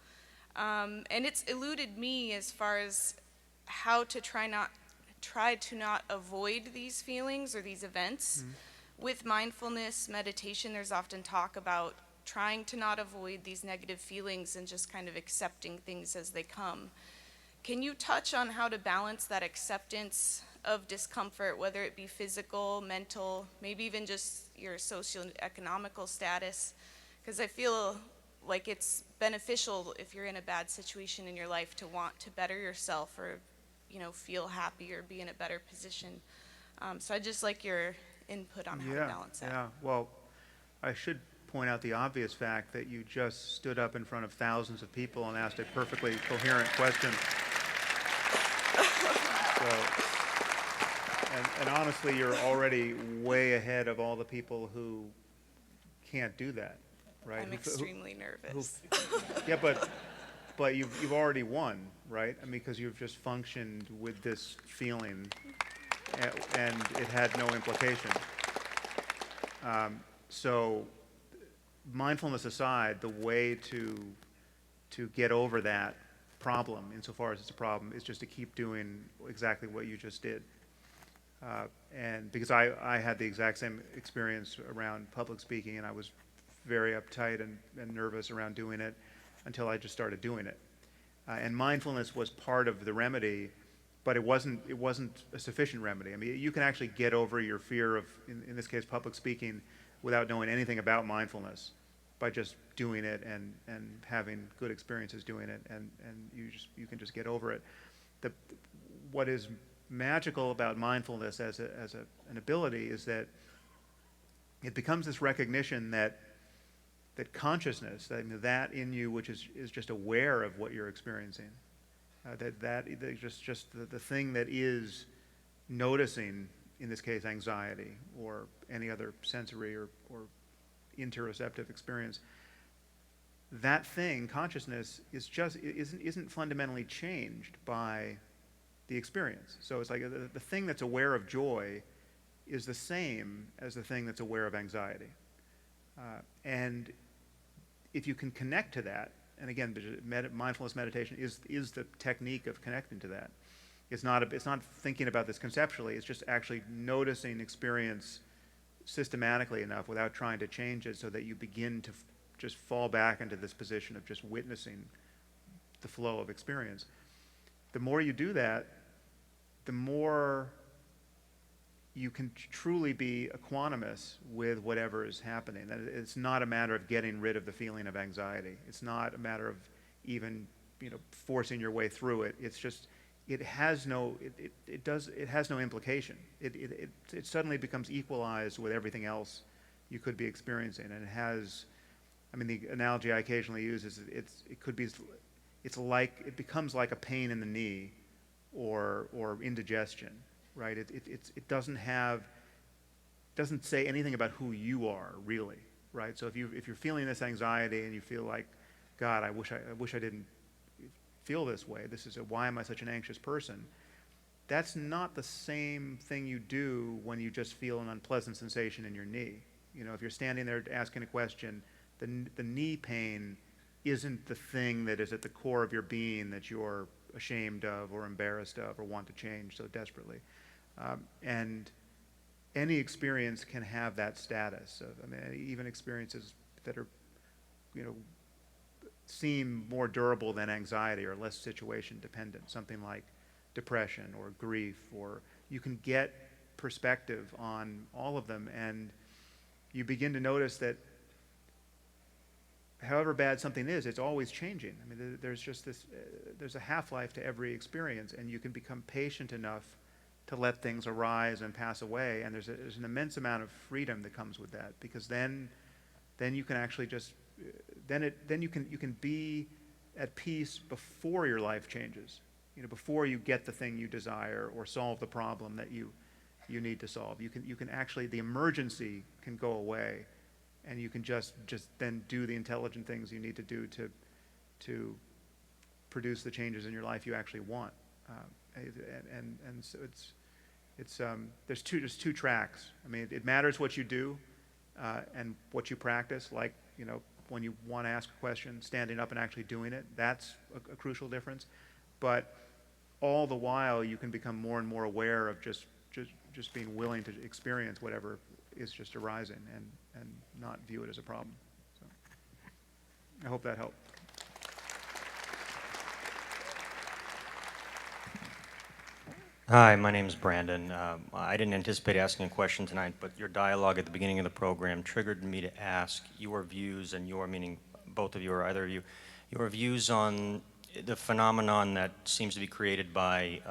And it's eluded me as far as how to try to not avoid these feelings or these events. With mindfulness meditation, there's often talk about trying to not avoid these negative feelings and just kind of accepting things as they come. Can you touch on how to balance that acceptance of discomfort, whether it be physical, mental, maybe even just your socioeconomical status? Because I feel like it's beneficial if you're in a bad situation in your life to want to better yourself or, feel happy or be in a better position. So I'd just like your input on how to balance that. Yeah, well, I should point out the obvious fact that you just stood up in front of thousands of people and asked a perfectly coherent question. And honestly, you're already way ahead of all the people who can't do that, right? I'm extremely nervous. Yeah, but you've already won, right? I mean, because you've just functioned with this feeling, and it had no implication. So, mindfulness aside, the way to get over that problem, insofar as it's a problem, is just to keep doing exactly what you just did. And because I had the exact same experience around public speaking, and I was very uptight and nervous around doing it until I just started doing it. And mindfulness was part of the remedy, but it wasn't a sufficient remedy. I mean, you can actually get over your fear of, in this case, public speaking, without knowing anything about mindfulness, by just doing it and having good experiences doing it, and you can just get over it. What is magical about mindfulness as an ability is that it becomes this recognition that consciousness, that in you which is just aware of what you're experiencing, that just the thing that is noticing, in this case, anxiety or any other sensory or interoceptive experience. That thing, consciousness, isn't fundamentally changed by the experience. So it's like the thing that's aware of joy is the same as the thing that's aware of anxiety. And if you can connect to that, and again, mindfulness meditation is the technique of connecting to that. It's not thinking about this conceptually. It's just actually noticing experience systematically enough without trying to change it, so that you begin to just fall back into this position of just witnessing the flow of experience. The more you do that, the more you can truly be equanimous with whatever is happening. That it's not a matter of getting rid of the feeling of anxiety. It's not a matter of even forcing your way through it. It's just it has no implication. It suddenly becomes equalized with everything else you could be experiencing, and it has. I mean, the analogy I occasionally use is it becomes like a pain in the knee, or indigestion, right? It doesn't say anything about who you are really, right? So if you're feeling this anxiety and you feel like, God, I wish I didn't feel this way. Why am I such an anxious person? That's not the same thing you do when you just feel an unpleasant sensation in your knee. If you're standing there asking a question, the knee pain isn't the thing that is at the core of your being that you're ashamed of or embarrassed of or want to change so desperately. And any experience can have that status. Even experiences that are, seem more durable than anxiety or less situation dependent, something like depression or grief, or you can get perspective on all of them, and you begin to notice that however bad something is, it's always changing. I mean, there's just this, there's a half-life to every experience, and you can become patient enough to let things arise and pass away, and there's an immense amount of freedom that comes with that, because then you can actually just, then you can be at peace before your life changes, before you get the thing you desire or solve the problem that you need to solve. You can actually, the emergency can go away, and you can just then do the intelligent things you need to do to produce the changes in your life you actually want. And so there's two tracks. I mean, it matters what you do and what you practice. Like, when you want to ask a question, standing up and actually doing it, that's a crucial difference. But all the while, you can become more and more aware of just being willing to experience whatever is just arising and not view it as a problem. So I hope that helped. Hi, my name is Brandon. I didn't anticipate asking a question tonight, but your dialogue at the beginning of the program triggered me to ask your views, and your meaning both of you or either of you, your views on the phenomenon that seems to be created by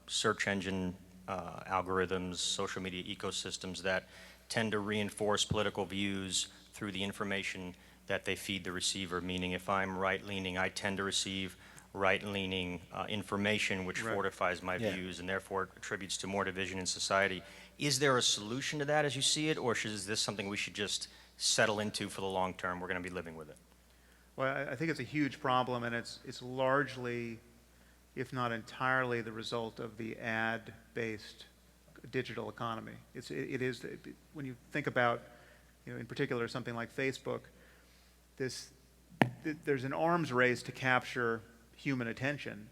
search engine algorithms, social media ecosystems that tend to reinforce political views through the information that they feed the receiver, meaning if I'm right-leaning, I tend to receive right-leaning information which fortifies my views and therefore contributes to more division in society. Is there a solution to that as you see it, or is this something we should just settle into for the long term? We're going to be living with it. Well, I think it's a huge problem, and it's largely, if not entirely, the result of the ad-based digital economy. It is when you think about, in particular, something like Facebook, there's an arms race to capture human attention,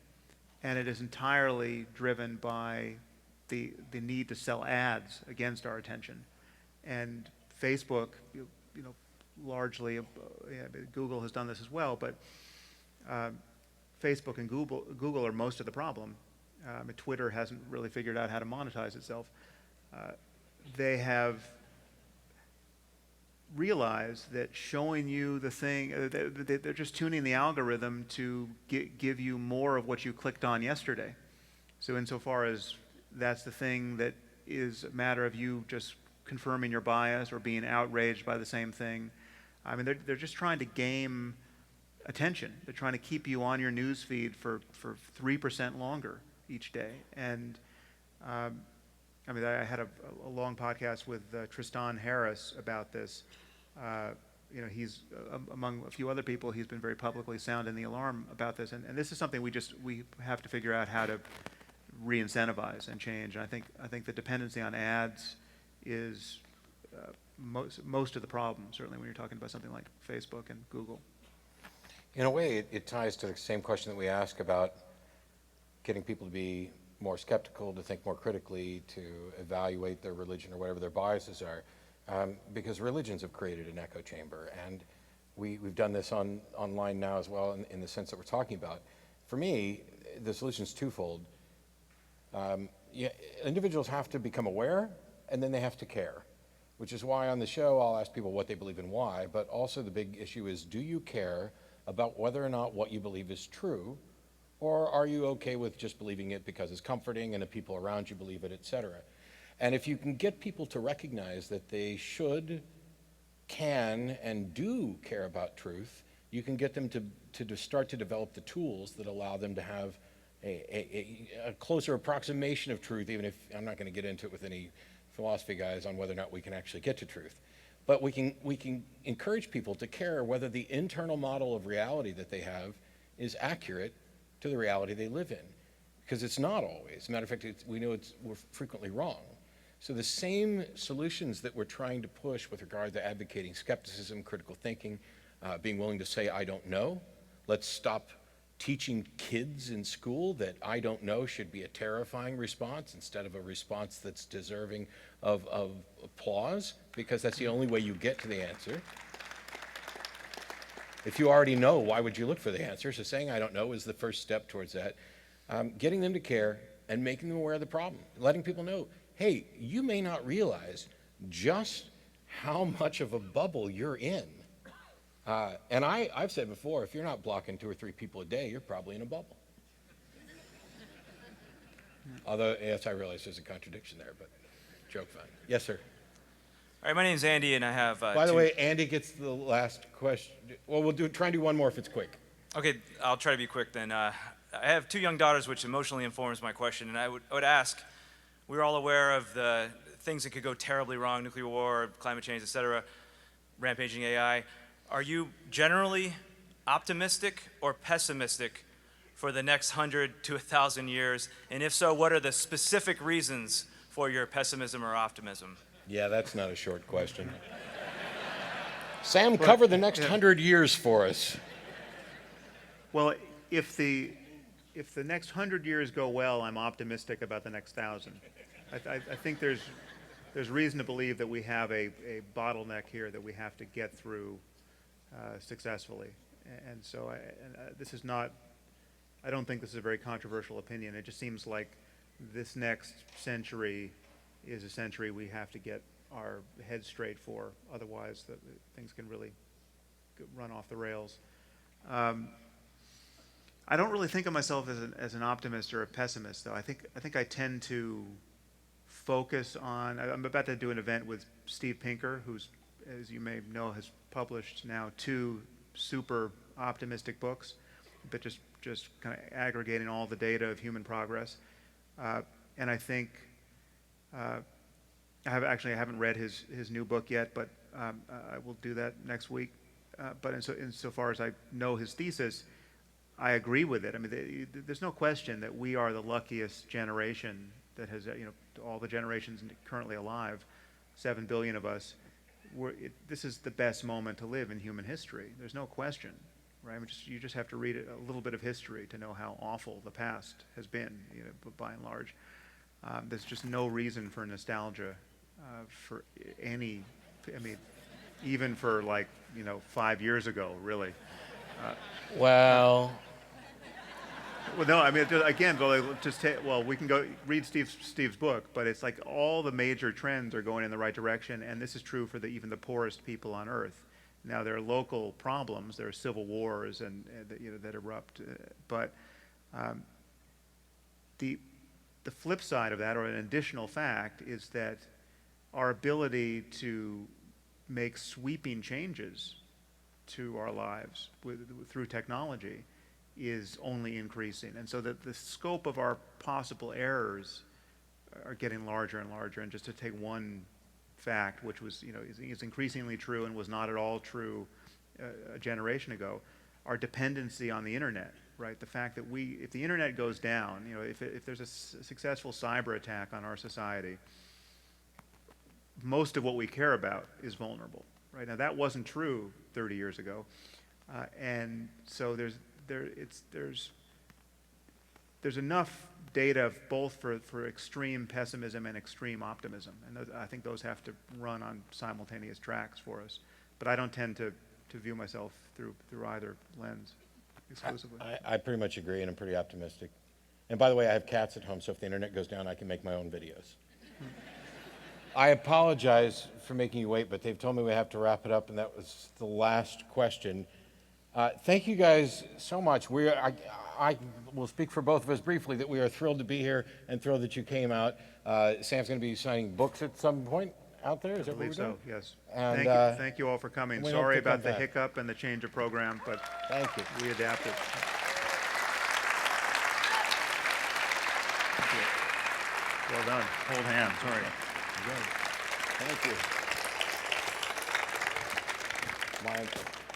and it is entirely driven by the need to sell ads against our attention. And Facebook, largely, Google has done this as well, but Facebook and Google are most of the problem. Twitter hasn't really figured out how to monetize itself. They have realized that showing you the thing, they're just tuning the algorithm to give you more of what you clicked on yesterday. So insofar as that's the thing that is a matter of you just confirming your bias or being outraged by the same thing, I mean, they're just trying to game attention. They're trying to keep you on your news feed for 3% longer each day. And I mean, I had a long podcast with Tristan Harris about this. He's among a few other people, he's been very publicly sounding the alarm about this. And this is something we have to figure out how to re-incentivize and change. And I think the dependency on ads is most of the problem, certainly when you're talking about something like Facebook and Google. In a way, it ties to the same question that we ask about getting people to be more skeptical, to think more critically, to evaluate their religion or whatever their biases are, because religions have created an echo chamber, and we've done this online now as well in the sense that we're talking about. For me, the solution is twofold. Individuals have to become aware, and then they have to care, which is why on the show I'll ask people what they believe and why, but also the big issue is, do you care about whether or not what you believe is true, or are you okay with just believing it because it's comforting and the people around you believe it, etc.? And if you can get people to recognize that they should, can, and do care about truth, you can get them to start to develop the tools that allow them to have a closer approximation of truth, even if I'm not going to get into it with any philosophy guys on whether or not we can actually get to truth. But we can encourage people to care whether the internal model of reality that they have is accurate to the reality they live in, because it's not always. As a matter of fact, we know we're frequently wrong. So the same solutions that we're trying to push with regard to advocating skepticism, critical thinking, being willing to say, I don't know. Let's stop teaching kids in school that I don't know should be a terrifying response instead of a response that's deserving of applause, because that's the only way you get to the answer. If you already know, why would you look for the answer? So saying I don't know is the first step towards that. Getting them to care and making them aware of the problem. Letting people know, hey, you may not realize just how much of a bubble you're in. And I've said before, if you're not blocking 2 or 3 people a day, you're probably in a bubble. Although, yes, I realize there's a contradiction there, but joke fun. Yes, sir. All right, my name's Andy, and I have By the way, Andy gets the last question. Well, we'll try and do one more if it's quick. Okay, I'll try to be quick then. I have 2 young daughters, which emotionally informs my question, and I would ask, we're all aware of the things that could go terribly wrong, nuclear war, climate change, etc., rampaging AI. Are you generally optimistic or pessimistic for the next 100 to 1,000 years? And if so, what are the specific reasons for your pessimism or optimism? Yeah, that's not a short question. Sam, cover the next 100 years for us. Well, if the next 100 years go well, I'm optimistic about the next 1,000. I think there's reason to believe that we have a bottleneck here that we have to get through successfully. And so this is not, I don't think this is a very controversial opinion. It just seems like this next century is a century we have to get our heads straight for. Otherwise, things can really run off the rails. I don't really think of myself as an optimist or a pessimist, though. I think I tend to focus on. I'm about to do an event with Steve Pinker, who's, as you may know, has published now 2 super optimistic books, but just kind of aggregating all the data of human progress. And I think I haven't read his new book yet, but I will do that next week. But insofar as I know his thesis, I agree with it. I mean, there's no question that we are the luckiest generation that has, all the generations currently alive, 7 billion of us. This is the best moment to live in human history. There's no question, right? I mean, you just have to read a little bit of history to know how awful the past has been, by and large. There's just no reason for nostalgia for any. I mean, even for 5 years ago, really. Well, no, I mean, again, we can go read Steve's book, but it's like all the major trends are going in the right direction, and this is true for even the poorest people on Earth. Now, there are local problems, there are civil wars that erupt, but the flip side of that, or an additional fact, is that our ability to make sweeping changes to our lives through technology is only increasing. And so that the scope of our possible errors are getting larger and larger. And just to take one fact, which was, is increasingly true and was not at all true a generation ago, our dependency on the internet, right? The fact that if the internet goes down, if there's a successful cyber attack on our society, most of what we care about is vulnerable, right? Now, that wasn't true 30 years ago. And so there's enough data both for extreme pessimism and extreme optimism, and I think those have to run on simultaneous tracks for us. But I don't tend to view myself through either lens exclusively. I pretty much agree, and I'm pretty optimistic. And by the way, I have cats at home, so if the internet goes down, I can make my own videos. I apologize for making you wait, but they've told me we have to wrap it up, and that was the last question. Thank you guys so much. I will speak for both of us briefly that we are thrilled to be here and thrilled that you came out. Sam's going to be signing books at some point out there. Is that what we're doing? Yes. And, thank you all for coming. we Sorry hope to come about the back. hiccup and the change of program, but Thank you. we adapted. Well done. Hold hands. Sorry. Thank you. Mindful.